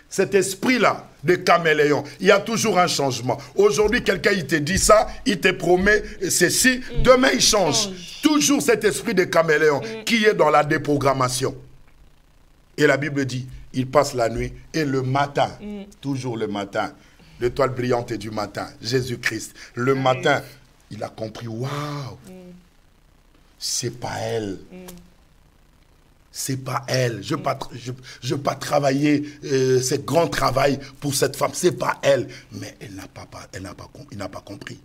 Cet esprit-là de caméléon, il y a toujours un changement. Aujourd'hui, quelqu'un il te dit ça, il te promet ceci, demain il change. Toujours cet esprit de caméléon qui est dans la déprogrammation. Et la Bible dit, il passe la nuit et le matin, toujours le matin, l'étoile brillante du matin, Jésus-Christ, le matin, il a compris, waouh, c'est pas elle. C'est pas elle. Je ne veux pas travailler ce grand travail pour cette femme. C'est pas elle. Mais il n'a pas compris.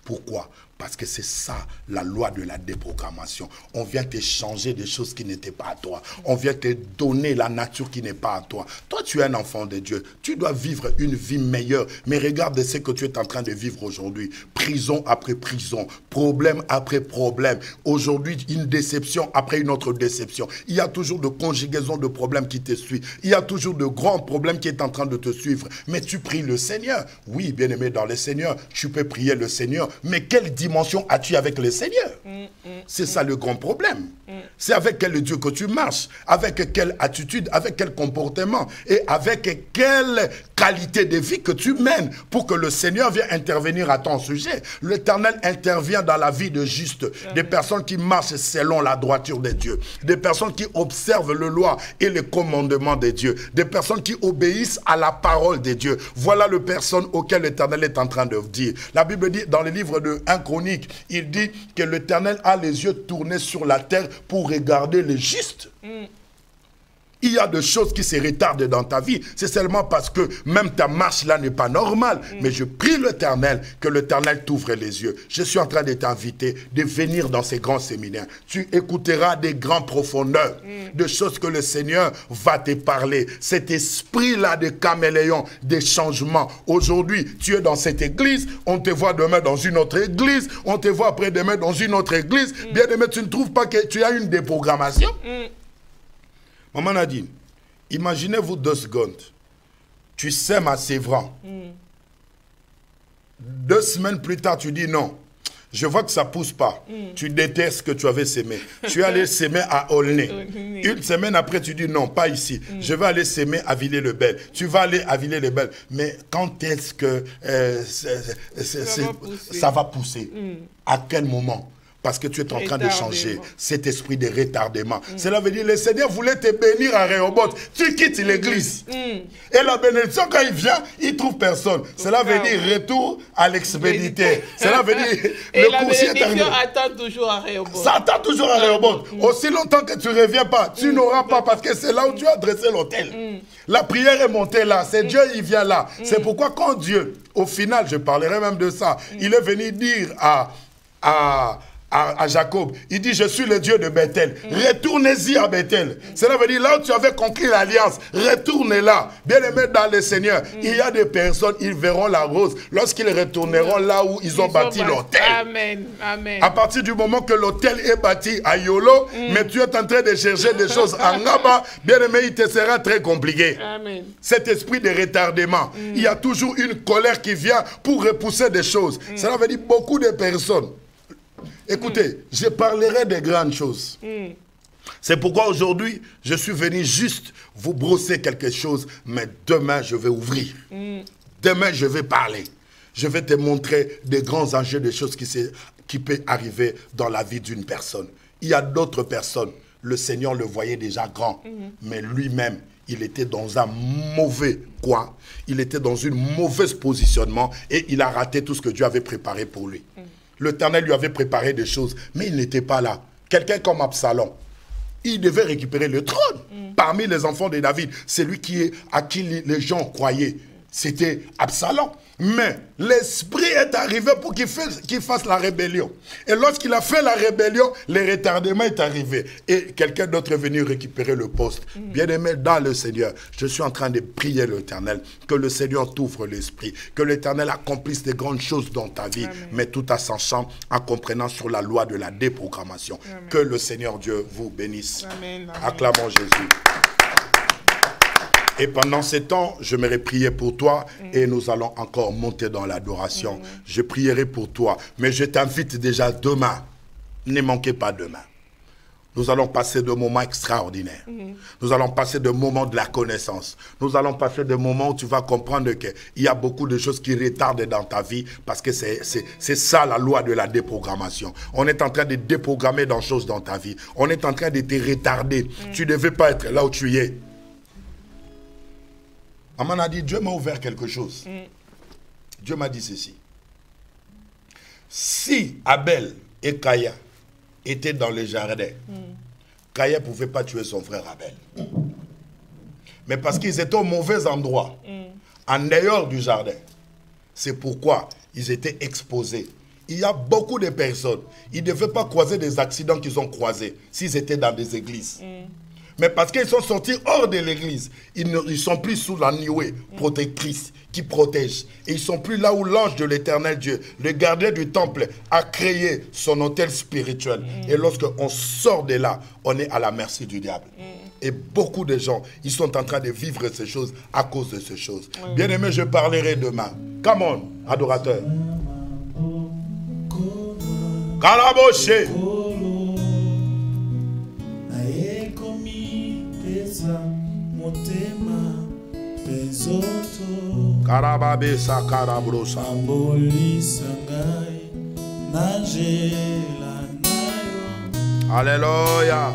Pourquoi? Parce que c'est ça, la loi de la déprogrammation. On vient te changer des choses qui n'étaient pas à toi. On vient te donner la nature qui n'est pas à toi. Toi, tu es un enfant de Dieu. Tu dois vivre une vie meilleure. Mais regarde ce que tu es en train de vivre aujourd'hui. Prison après prison. Problème après problème. Aujourd'hui, une déception après une autre déception. Il y a toujours de conjugaisons de problèmes qui te suivent. Il y a toujours de grands problèmes qui sont en train de te suivre. Mais tu pries le Seigneur. Oui, bien-aimé dans le Seigneur, tu peux prier le Seigneur. Mais quelle dimension as-tu avec le Seigneur? C'est ça le grand problème. C'est avec quel Dieu que tu marches, avec quelle attitude, avec quel comportement et avec quelle qualité de vie que tu mènes pour que le Seigneur vienne intervenir à ton sujet. L'Éternel intervient dans la vie de juste, des personnes qui marchent selon la droiture de Dieu, des personnes qui observent le loi et les commandements de Dieu, des personnes qui obéissent à la parole de Dieu. Voilà les personnes auxquelles l'Éternel est en train de dire. La Bible dit dans le livre de 1 Chronique, il dit que l'Éternel a les yeux tournés sur la terre pour regarder les justes. Il y a des choses qui se retardent dans ta vie. C'est seulement parce que même ta marche là n'est pas normale. Mais je prie l'Éternel, que l'Éternel t'ouvre les yeux. Je suis en train de t'inviter de venir dans ces grands séminaires. Tu écouteras des grandes profondeurs, de choses que le Seigneur va te parler. Cet esprit-là de caméléon, des changements. Aujourd'hui, tu es dans cette église, on te voit demain dans une autre église, on te voit après-demain dans une autre église. Bien aimé, tu ne trouves pas que tu as une déprogrammation? Maman Nadine, imaginez-vous 2 secondes. Tu sèmes à Sévran. 2 semaines plus tard, tu dis non. Je vois que ça ne pousse pas. Tu détestes ce que tu avais sémé. Tu es allé s'aimer à Aulnay. Une semaine après, tu dis non, pas ici. Je vais aller s'aimer à Villers-le-Bel. Tu vas aller à Villers-le-Bel. Mais quand est-ce que ça va pousser? À quel moment? Parce que tu es en train de changer cet esprit de retardement. Cela veut dire le Seigneur voulait te bénir à Rehoboth. Tu quittes l'église. Et la bénédiction, quand il vient, il ne trouve personne. Cela veut dire retour à l'expéditeur. Cela veut dire le coursier est arrivé. Attend toujours à Rehoboth. Ça attend toujours à Rehoboth. Aussi longtemps que tu ne reviens pas, tu n'auras pas, parce que c'est là où tu as dressé l'autel. La prière est montée là. C'est Dieu, il vient là. C'est pourquoi quand Dieu, au final, je parlerai même de ça, il est venu dire à Jacob, il dit, je suis le Dieu de Bethel. Retournez-y à Bethel. Cela veut dire, là où tu avais conclu l'alliance, retournez là. Bien aimé dans le Seigneur, il y a des personnes, ils verront la rose lorsqu'ils retourneront là où ils ont bâti l'autel. Amen. Amen. À partir du moment que l'autel est bâti à Yolo, mais tu es en train de chercher des choses en Ngaba, bien aimé, il te sera très compliqué. Amen. Cet esprit de retardement, il y a toujours une colère qui vient pour repousser des choses. Cela veut dire beaucoup de personnes. Écoutez, je parlerai des grandes choses. C'est pourquoi aujourd'hui, je suis venu juste vous brosser quelque chose, mais demain, je vais ouvrir. Demain, je vais parler. Je vais te montrer des grands enjeux, des choses qui peuvent arriver dans la vie d'une personne. Il y a d'autres personnes, le Seigneur le voyait déjà grand, mais lui-même, il était dans un mauvais coin, il était dans un mauvais positionnement et il a raté tout ce que Dieu avait préparé pour lui. L'Éternel lui avait préparé des choses, mais il n'était pas là. Quelqu'un comme Absalom, il devait récupérer le trône. Parmi les enfants de David, c'est lui à qui les gens croyaient. C'était Absalom. Mais l'esprit est arrivé pour qu'il fasse la rébellion. Et lorsqu'il a fait la rébellion, le retardement est arrivé. Et quelqu'un d'autre est venu récupérer le poste. Bien-aimé dans le Seigneur, je suis en train de prier l'Éternel, que le Seigneur t'ouvre l'esprit, que l'Éternel accomplisse des grandes choses dans ta vie, mais tout en sachant, en comprenant sur la loi de la déprogrammation. Que le Seigneur Dieu vous bénisse. Acclamons Jésus. Et pendant ce temps, je m'aurais prié pour toi et nous allons encore monter dans l'adoration. Je prierai pour toi. Mais je t'invite déjà demain. Ne manquez pas demain. Nous allons passer de moments extraordinaires. Nous allons passer de moments de la connaissance. Nous allons passer de moments où tu vas comprendre qu'il y a beaucoup de choses qui retardent dans ta vie parce que c'est ça la loi de la déprogrammation. On est en train de déprogrammer des choses dans ta vie. On est en train de te retarder. Tu ne devais pas être là où tu es. Maman a dit, Dieu m'a ouvert quelque chose. Dieu m'a dit ceci. Si Abel et Caïn étaient dans le jardin, Caïn ne pouvait pas tuer son frère Abel. Mais parce qu'ils étaient au mauvais endroit, en dehors du jardin, c'est pourquoi ils étaient exposés. Il y a beaucoup de personnes, ils ne devaient pas croiser des accidents qu'ils ont croisés s'ils étaient dans des églises. Mais parce qu'ils sont sortis hors de l'église, ils ne sont plus sous la nuée protectrice qui protège. Et ils ne sont plus là où l'ange de l'éternel Dieu, le gardien du temple, a créé son hôtel spirituel. Et lorsqu'on sort de là, on est à la merci du diable. Et beaucoup de gens, ils sont en train de vivre ces choses à cause de ces choses. Bien-aimé, je parlerai demain. Come on, adorateur. Karaboché. Karababesa karabrosa. Alléluia.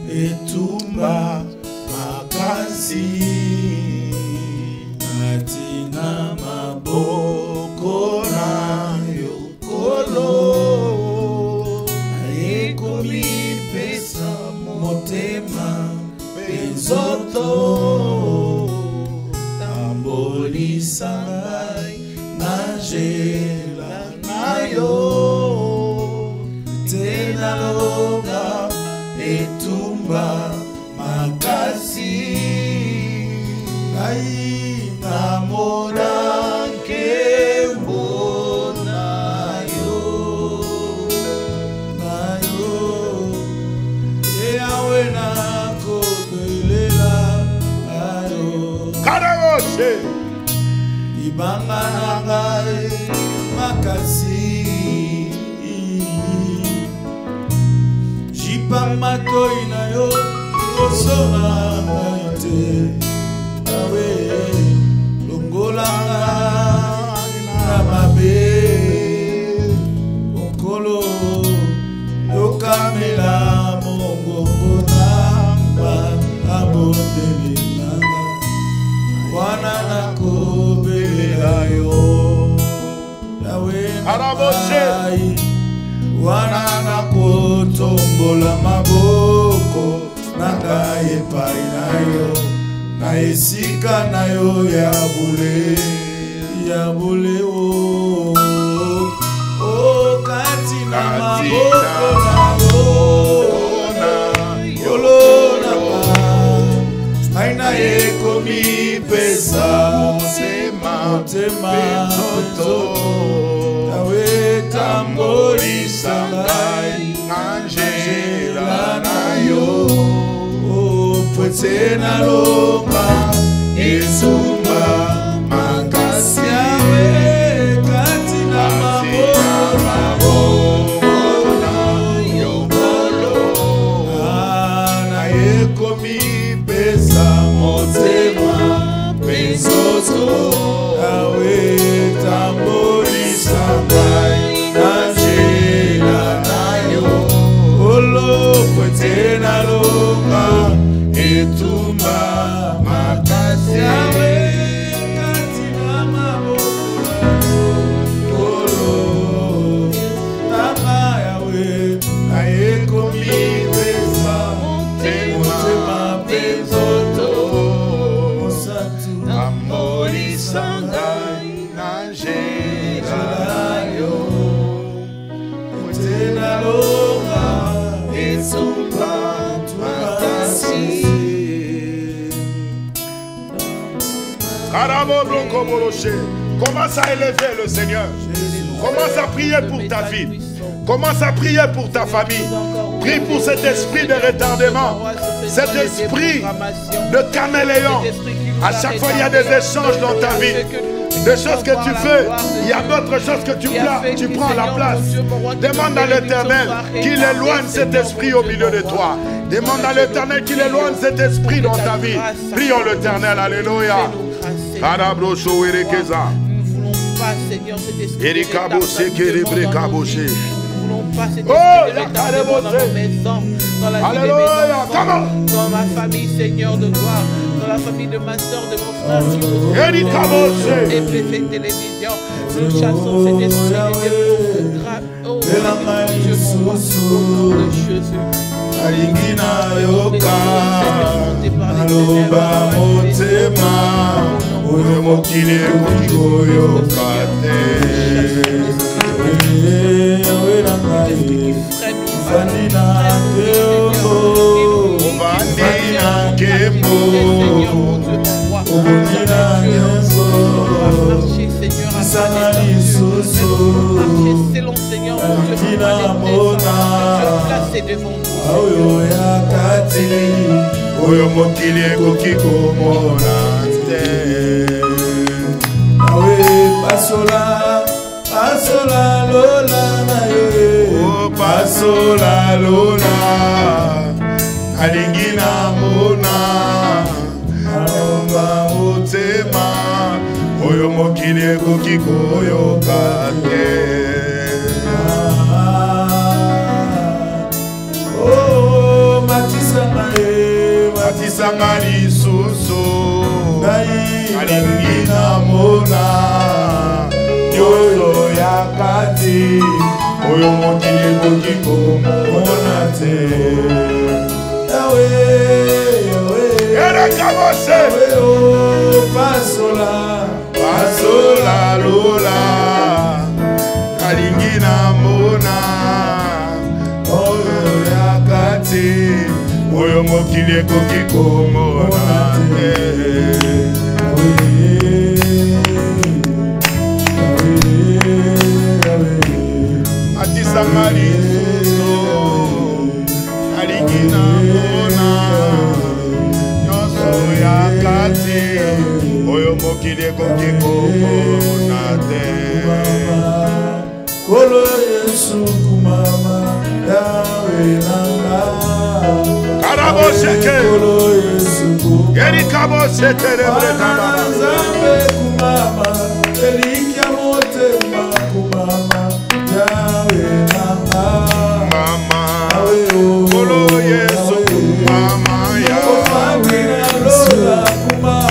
Etumba makasi atina maboko na yokolo ayekomi pesa mot Nangela nayo tena longa etumba makasi ai namona nkembo nayo eawe nakobelela ayo Karagoshe ibanga nangai makasi jipa matoi na yo osona ngaite awe longolanga na mabe okolo yokamela mongongo namba abondeli nanga wana nakobelela yo yawe Araboshe wana nakotombola maboko nanga epai na yo na esika na yo ya bule o kati na maboko na yolo na aina ekomi pesa motema toto yawe tambolisa ngai Nangela nayo pwete na longa etumba makasi yawe kati na maboko na yongolo na ekomi pesa motema penzoto yawe tambolisa ngai Nangela nayo olo pwete na longa etumba makasi yawe kati na maboko olo tama yawe na ekomi pesa motema penzoto mosatu ambolisa ngai Nangela nayo pwete na longa etumba makasi. Commence à élever le Seigneur. Commence à prier pour ta vie. Commence à prier pour ta famille. Prie pour cet esprit de retardement, cet esprit de caméléon. À chaque fois, il y a des échanges dans ta vie. Des choses que tu fais, il y a d'autres choses que tu prends la place. Demande à l'Éternel qu'il éloigne cet esprit au milieu de toi. Demande à l'Éternel qu'il éloigne cet esprit dans ta vie. Prions l'Éternel, alléluia. Nous ne voulons pas, Seigneur, cet esprit de retardement. Nous ne voulons pas cet esprit de retardement dans nos maisons, dans la vie de mes enfants, dans ma famille, Seigneur de gloire, dans la famille de ma soeur, de mon frère, et PV Télévision. Nous chassons cet esprit de grave. Oh, Jésus. Alingina yoka aloba motema oyo mokili ekoki koyoka te wena ngai fandi na nkembo fandi na nkembo obondi na nyonso isana lisusu tina mona oyo yakati oyo mokili ekoki komona te awe pasola lola na yo pasola lola alingi na mona alomba motema oyo mokili ekoki koyoka te matisanga lisusu alingi na mona yoyo yakati oyo mokili ekoki komona te yawe pasola lola Oyo mokili ekoki komona te. Atisanga lisusu alingi na mona nyonso ya kati oyo mokili ekoki komona te. Kolo Yesu kumama yawe nanga. Karabo sheke Kolo Yesu kumama Geri kabo shetere bretana Zambe kumama Elikia motema kumama yawe nanga. Mama Kolo Yesu kumama yawe Lola kumama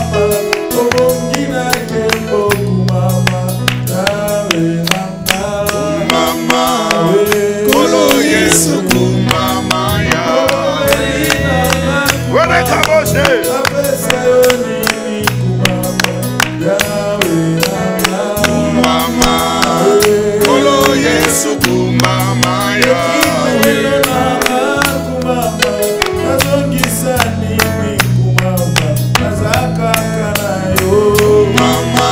Komongina kembo kumama yawe nanga. Mama Kolo Yesu kumama yawe Wele kabo she Mama Kolo Yesu kumama yawe Mama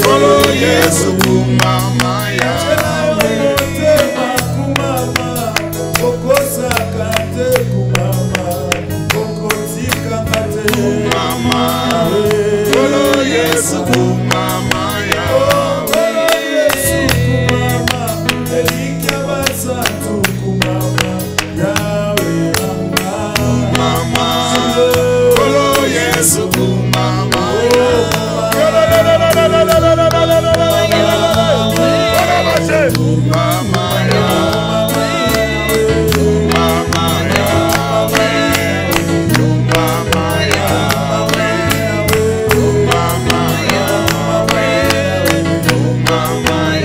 Kolo Yesu kumama yawe Mama Kolo Yesu kumama yawe Mama Kolo Yesu kumama Mama yawe Mama yawe Mama yawe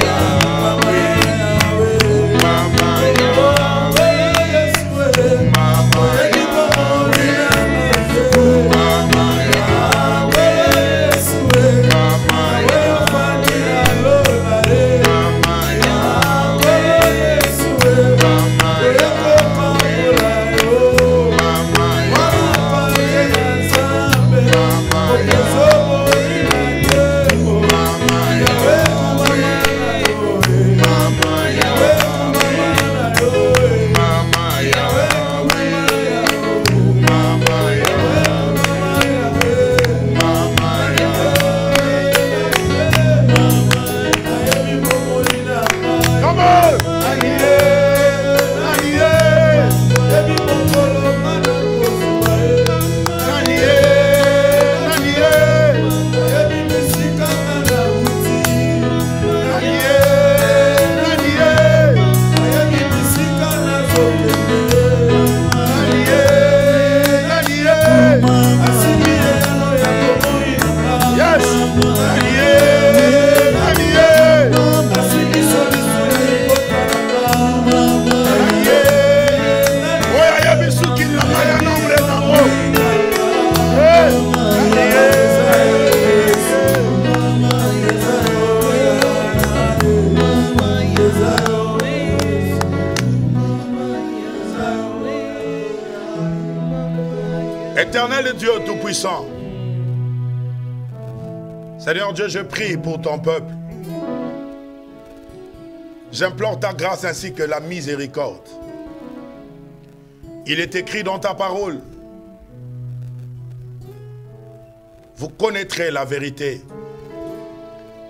Mama yawe Mama yawe Mama yawe Éternel Dieu Tout-Puissant, Seigneur Dieu, je prie pour ton peuple. J'implore ta grâce ainsi que la miséricorde. Il est écrit dans ta parole, vous connaîtrez la vérité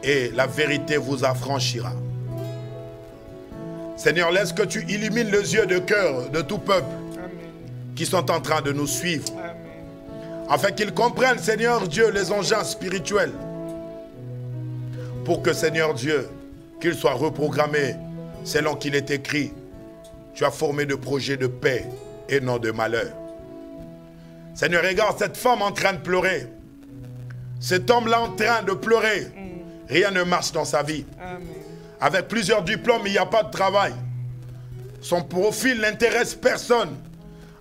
et la vérité vous affranchira. Seigneur, laisse que tu illumines les yeux de cœur de tout peuple qui sont en train de nous suivre. Afin qu'ils comprennent, Seigneur Dieu, les engins spirituels. Pour que, Seigneur Dieu, qu'ils soient reprogrammés selon qu'il est écrit. Tu as formé de projets de paix et non de malheur. Seigneur, regarde cette femme en train de pleurer. Cet homme-là en train de pleurer. Rien ne marche dans sa vie. Amen. Avec plusieurs diplômes, il n'y a pas de travail. Son profil n'intéresse personne.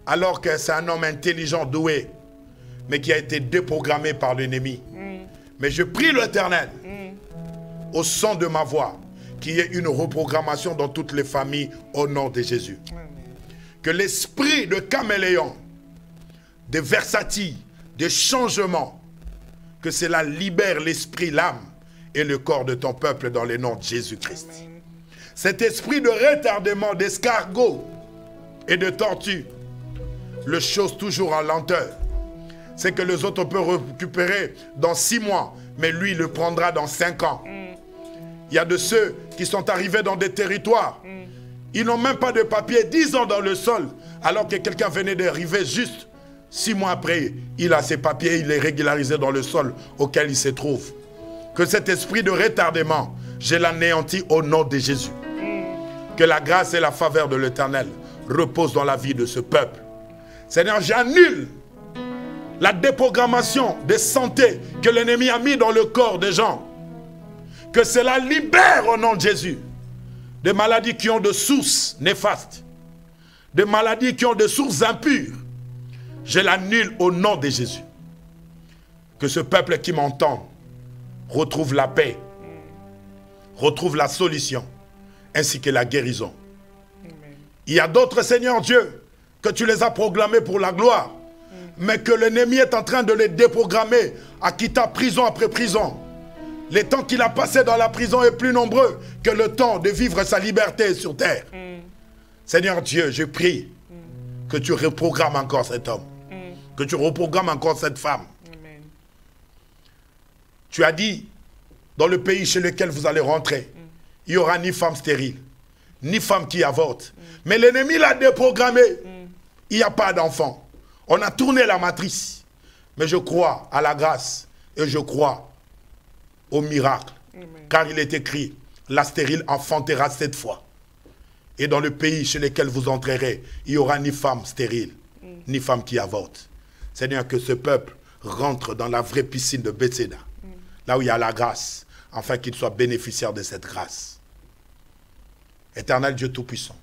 Alors que c'est un homme intelligent, doué, mais qui a été déprogrammé par l'ennemi. Mais je prie l'Éternel, au son de ma voix, qu'il y ait une reprogrammation dans toutes les familles au nom de Jésus. Amen. Que l'esprit de caméléon de versatilles, de changements. Que cela libère l'esprit, l'âme et le corps de ton peuple dans le nom de Jésus-Christ. Cet esprit de retardement, d'escargot et de tortue, le chose toujours en lenteur. C'est que les autres peuvent récupérer dans 6 mois, mais lui le prendra dans 5 ans. Il y a de ceux qui sont arrivés dans des territoires. Ils n'ont même pas de papier, 10 ans dans le sol, alors que quelqu'un venait d'arriver juste 6 mois après, il a ses papiers, il est régularisé dans le sol auquel il se trouve. Que cet esprit de retardement, je l'anéantis au nom de Jésus. Que la grâce et la faveur de l'Éternel reposent dans la vie de ce peuple. Seigneur, j'annule la déprogrammation de santé que l'ennemi a mis dans le corps des gens. Que cela libère au nom de Jésus. Des maladies qui ont de sources néfastes. Des maladies qui ont de sources impures. Je l'annule au nom de Jésus. Que ce peuple qui m'entend retrouve la paix, retrouve la solution, ainsi que la guérison. Amen. Il y a d'autres, Seigneur Dieu, que tu les as programmés pour la gloire, mais que l'ennemi est en train de les déprogrammer à quitter prison après prison. Le temps qu'il a passé dans la prison est plus nombreux que le temps de vivre sa liberté sur terre. Seigneur Dieu, je prie que tu reprogrammes encore cet homme. Que tu reprogrammes encore cette femme. Amen. Tu as dit, dans le pays chez lequel vous allez rentrer, il n'y aura ni femme stérile, ni femme qui avorte. Mais l'ennemi l'a déprogrammé. Il n'y a pas d'enfant. On a tourné la matrice. Mais je crois à la grâce et je crois au miracle. Amen. Car il est écrit, la stérile enfantera 7 fois. Et dans le pays chez lequel vous entrerez, il n'y aura ni femme stérile, ni femme qui avorte. Seigneur, que ce peuple rentre dans la vraie piscine de Bethséda, là où il y a la grâce, afin qu'il soit bénéficiaire de cette grâce. Éternel Dieu Tout-Puissant,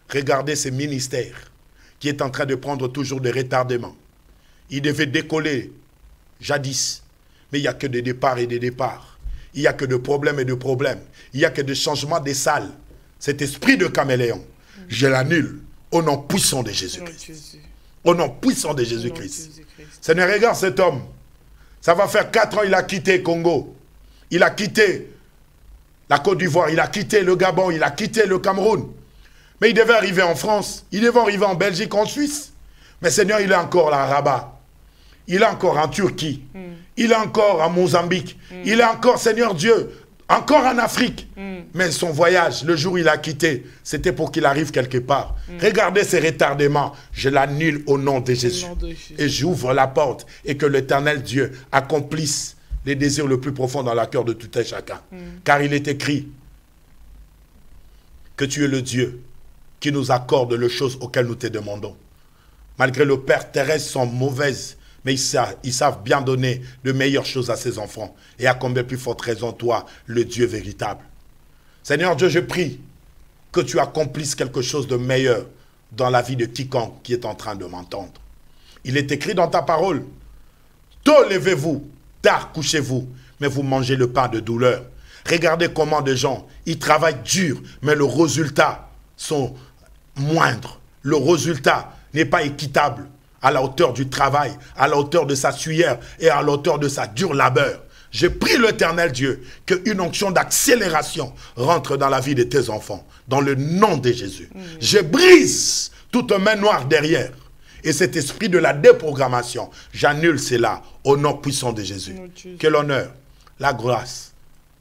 regardez ce ministère qui est en train de prendre toujours des retardements. Il devait décoller jadis, mais il n'y a que des départs et des départs. Il n'y a que de problèmes et de problèmes. Il n'y a que de changements des salles. Cet esprit de caméléon, je l'annule au nom puissant de Jésus-Christ. Au nom puissant de Jésus-Christ. Seigneur, regarde cet homme. Ça va faire 4 ans, il a quitté Congo. Il a quitté la Côte d'Ivoire. Il a quitté le Gabon. Il a quitté le Cameroun. Mais il devait arriver en France. Il devait arriver en Belgique, en Suisse. Mais Seigneur, il est encore là à Rabat. Il est encore en Turquie. Il est encore en Mozambique. Il est encore, Seigneur Dieu, encore en Afrique. Mais son voyage, le jour où il a quitté, c'était pour qu'il arrive quelque part. Regardez ces retardements. Je l'annule au nom de Jésus. Et j'ouvre la porte et que l'Éternel Dieu accomplisse les désirs le plus profonds dans le cœur de tout un chacun. Car il est écrit que tu es le Dieu qui nous accorde les choses auxquelles nous te demandons. Malgré le Père terrestre sont mauvaises, mais ils savent bien donner de meilleures choses à ses enfants. Et à combien plus forte raison, toi, le Dieu véritable. Seigneur Dieu, je prie que tu accomplisses quelque chose de meilleur dans la vie de quiconque qui est en train de m'entendre. Il est écrit dans ta parole, tôt levez-vous, tard couchez-vous, mais vous mangez le pain de douleur. Regardez comment des gens, ils travaillent dur, mais le résultat sont moindres. Le résultat n'est pas équitable à la hauteur du travail, à la hauteur de sa sueur et à la hauteur de sa dure labeur. Je prie l'Éternel Dieu qu'une onction d'accélération rentre dans la vie de tes enfants, dans le nom de Jésus. Je brise toute main noire derrière. Et cet esprit de la déprogrammation, j'annule cela au nom puissant de Jésus. Que l'honneur, la grâce,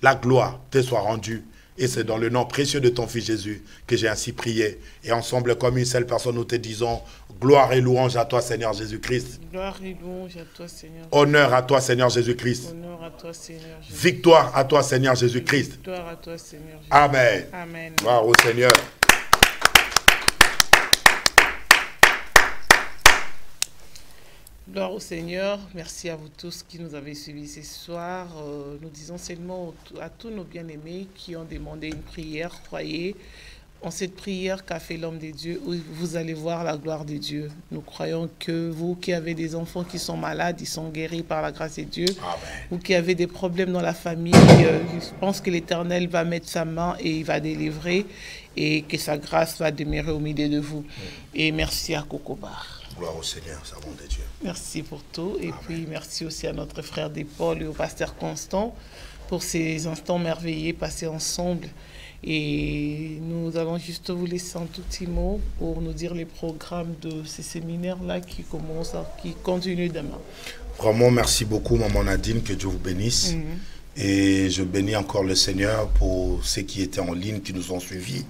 la gloire te soient rendues. Et c'est dans le nom précieux de ton Fils Jésus que j'ai ainsi prié. Et ensemble, comme une seule personne, nous te disons gloire et louange à toi, Seigneur Jésus-Christ. Gloire et louange à toi, Seigneur. Honneur à toi, Seigneur Jésus-Christ. Honneur à toi, Seigneur Jésus. Victoire à toi, Seigneur Jésus-Christ. Victoire à toi, Seigneur Jésus. Amen. Amen. Gloire au Seigneur. Gloire au Seigneur. Merci à vous tous qui nous avez suivis ce soir. Nous disons seulement à tous nos bien-aimés qui ont demandé une prière, croyez en cette prière qu'a fait l'homme de Dieu, où vous allez voir la gloire de Dieu. Nous croyons que vous qui avez des enfants qui sont malades, ils sont guéris par la grâce de Dieu. Amen. Vous qui avez des problèmes dans la famille, je pense que l'Éternel va mettre sa main et il va délivrer et que sa grâce va demeurer au milieu de vous. Et merci à Cocobar. Gloire au Seigneur, servant de Dieu. Merci pour tout. Et Amen. Puis merci aussi à notre frère Paul et au pasteur Constant pour ces instants merveilleux passés ensemble. Et nous allons juste vous laisser un tout petit mot pour nous dire les programmes de ces séminaires-là qui continuent demain. Vraiment, merci beaucoup, Maman Nadine, que Dieu vous bénisse. Et je bénis encore le Seigneur pour ceux qui étaient en ligne, qui nous ont suivis.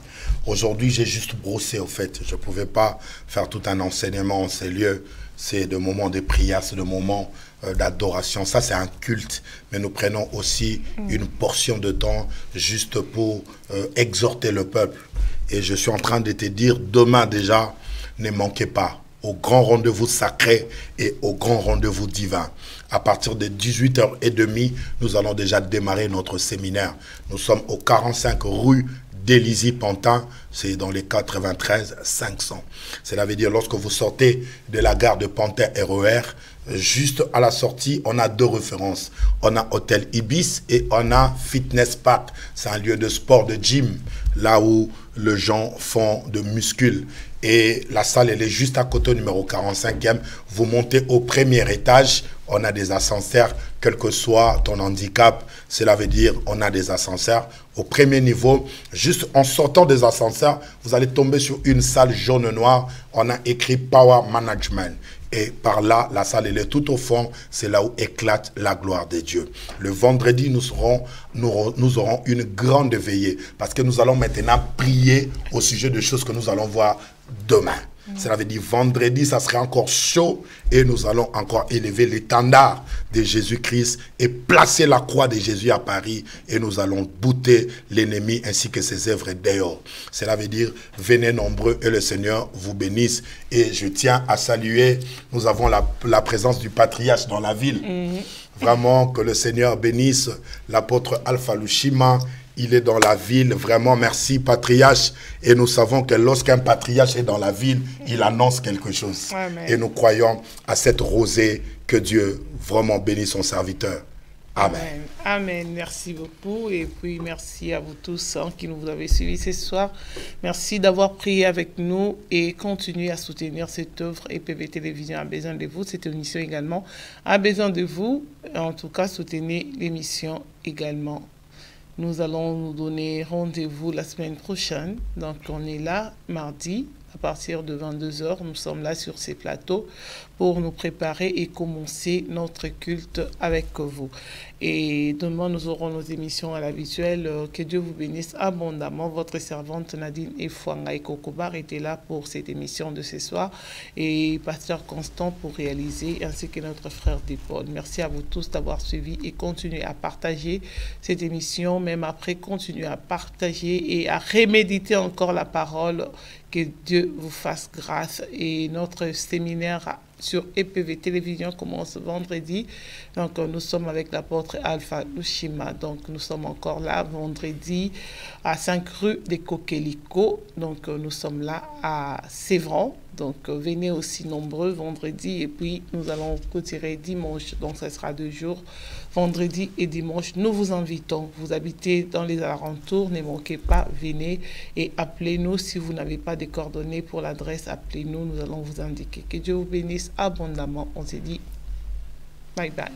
Aujourd'hui, j'ai juste brossé, au fait. Je ne pouvais pas faire tout un enseignement en ces lieux. C'est de moments de prière, c'est de moments d'adoration. Ça, c'est un culte. Mais nous prenons aussi une portion de temps juste pour exhorter le peuple. Et je suis en train de te dire, demain déjà, ne manquez pas au grand rendez-vous sacré et au grand rendez-vous divin. À partir de 18h30, nous allons déjà démarrer notre séminaire. Nous sommes au 45 rue d'Élisée-Pantin, c'est dans les 93 500. Cela veut dire, lorsque vous sortez de la gare de Pantin RER, juste à la sortie, on a deux références. On a Hôtel Ibis et on a Fitness Park. C'est un lieu de sport, de gym, là où les gens font de muscles. Et la salle, elle est juste à côté, numéro 45e. Vous montez au premier étage, on a des ascenseurs, quel que soit ton handicap. Cela veut dire on a des ascenseurs. Au premier niveau, juste en sortant des ascenseurs, vous allez tomber sur une salle jaune-noire. On a écrit Power Management. Et par là, la salle, elle est tout au fond. C'est là où éclate la gloire de Dieu. Le vendredi, nous aurons une grande veillée. Parce que nous allons maintenant prier au sujet de choses que nous allons voir demain. Cela veut dire vendredi, ça sera encore chaud et nous allons encore élever l'étendard de Jésus-Christ et placer la croix de Jésus à Paris et nous allons bouter l'ennemi ainsi que ses œuvres dehors. Cela veut dire venez nombreux et le Seigneur vous bénisse. Et je tiens à saluer, nous avons la présence du patriarche dans la ville. Vraiment que le Seigneur bénisse l'apôtre Alpha Lushima. Il est dans la ville, vraiment merci patriarche. Et nous savons que lorsqu'un patriarche est dans la ville, il annonce quelque chose. Amen. Et nous croyons à cette rosée que Dieu vraiment bénisse son serviteur. Amen. Amen. Merci beaucoup. Et puis merci à vous tous qui nous avez suivis ce soir. Merci d'avoir prié avec nous et continuez à soutenir cette œuvre. EPV Télévision a besoin de vous. Cette émission également a besoin de vous. En tout cas, soutenez l'émission également. Nous allons nous donner rendez-vous la semaine prochaine. Donc, on est là mardi à partir de 22h. Nous sommes là sur ces plateaux pour nous préparer et commencer notre culte avec vous. Et demain, nous aurons nos émissions à l'habituel. Que Dieu vous bénisse abondamment. Votre servante Nadine Efouanga et Kokobar était là pour cette émission de ce soir. Et Pasteur Constant pour réaliser, ainsi que notre frère Paul. Merci à vous tous d'avoir suivi et continuez à partager cette émission. Même après, continuez à partager et à reméditer encore la parole. Que Dieu vous fasse grâce. Et notre séminaire sur EPV Télévision commence vendredi. Donc, nous sommes avec l'apôtre Alpha Lushima. Donc, nous sommes encore là vendredi à 5 rue des Coquelicots. Donc, nous sommes là à Sévran. Donc, venez aussi nombreux vendredi. Et puis, nous allons clôturer dimanche. Donc, ce sera 2 jours, vendredi et dimanche. Nous vous invitons. Vous habitez dans les alentours. Ne manquez pas, venez et appelez-nous. Si vous n'avez pas de coordonnées pour l'adresse, appelez-nous. Nous allons vous indiquer. Que Dieu vous bénisse abondamment. On se dit bye bye.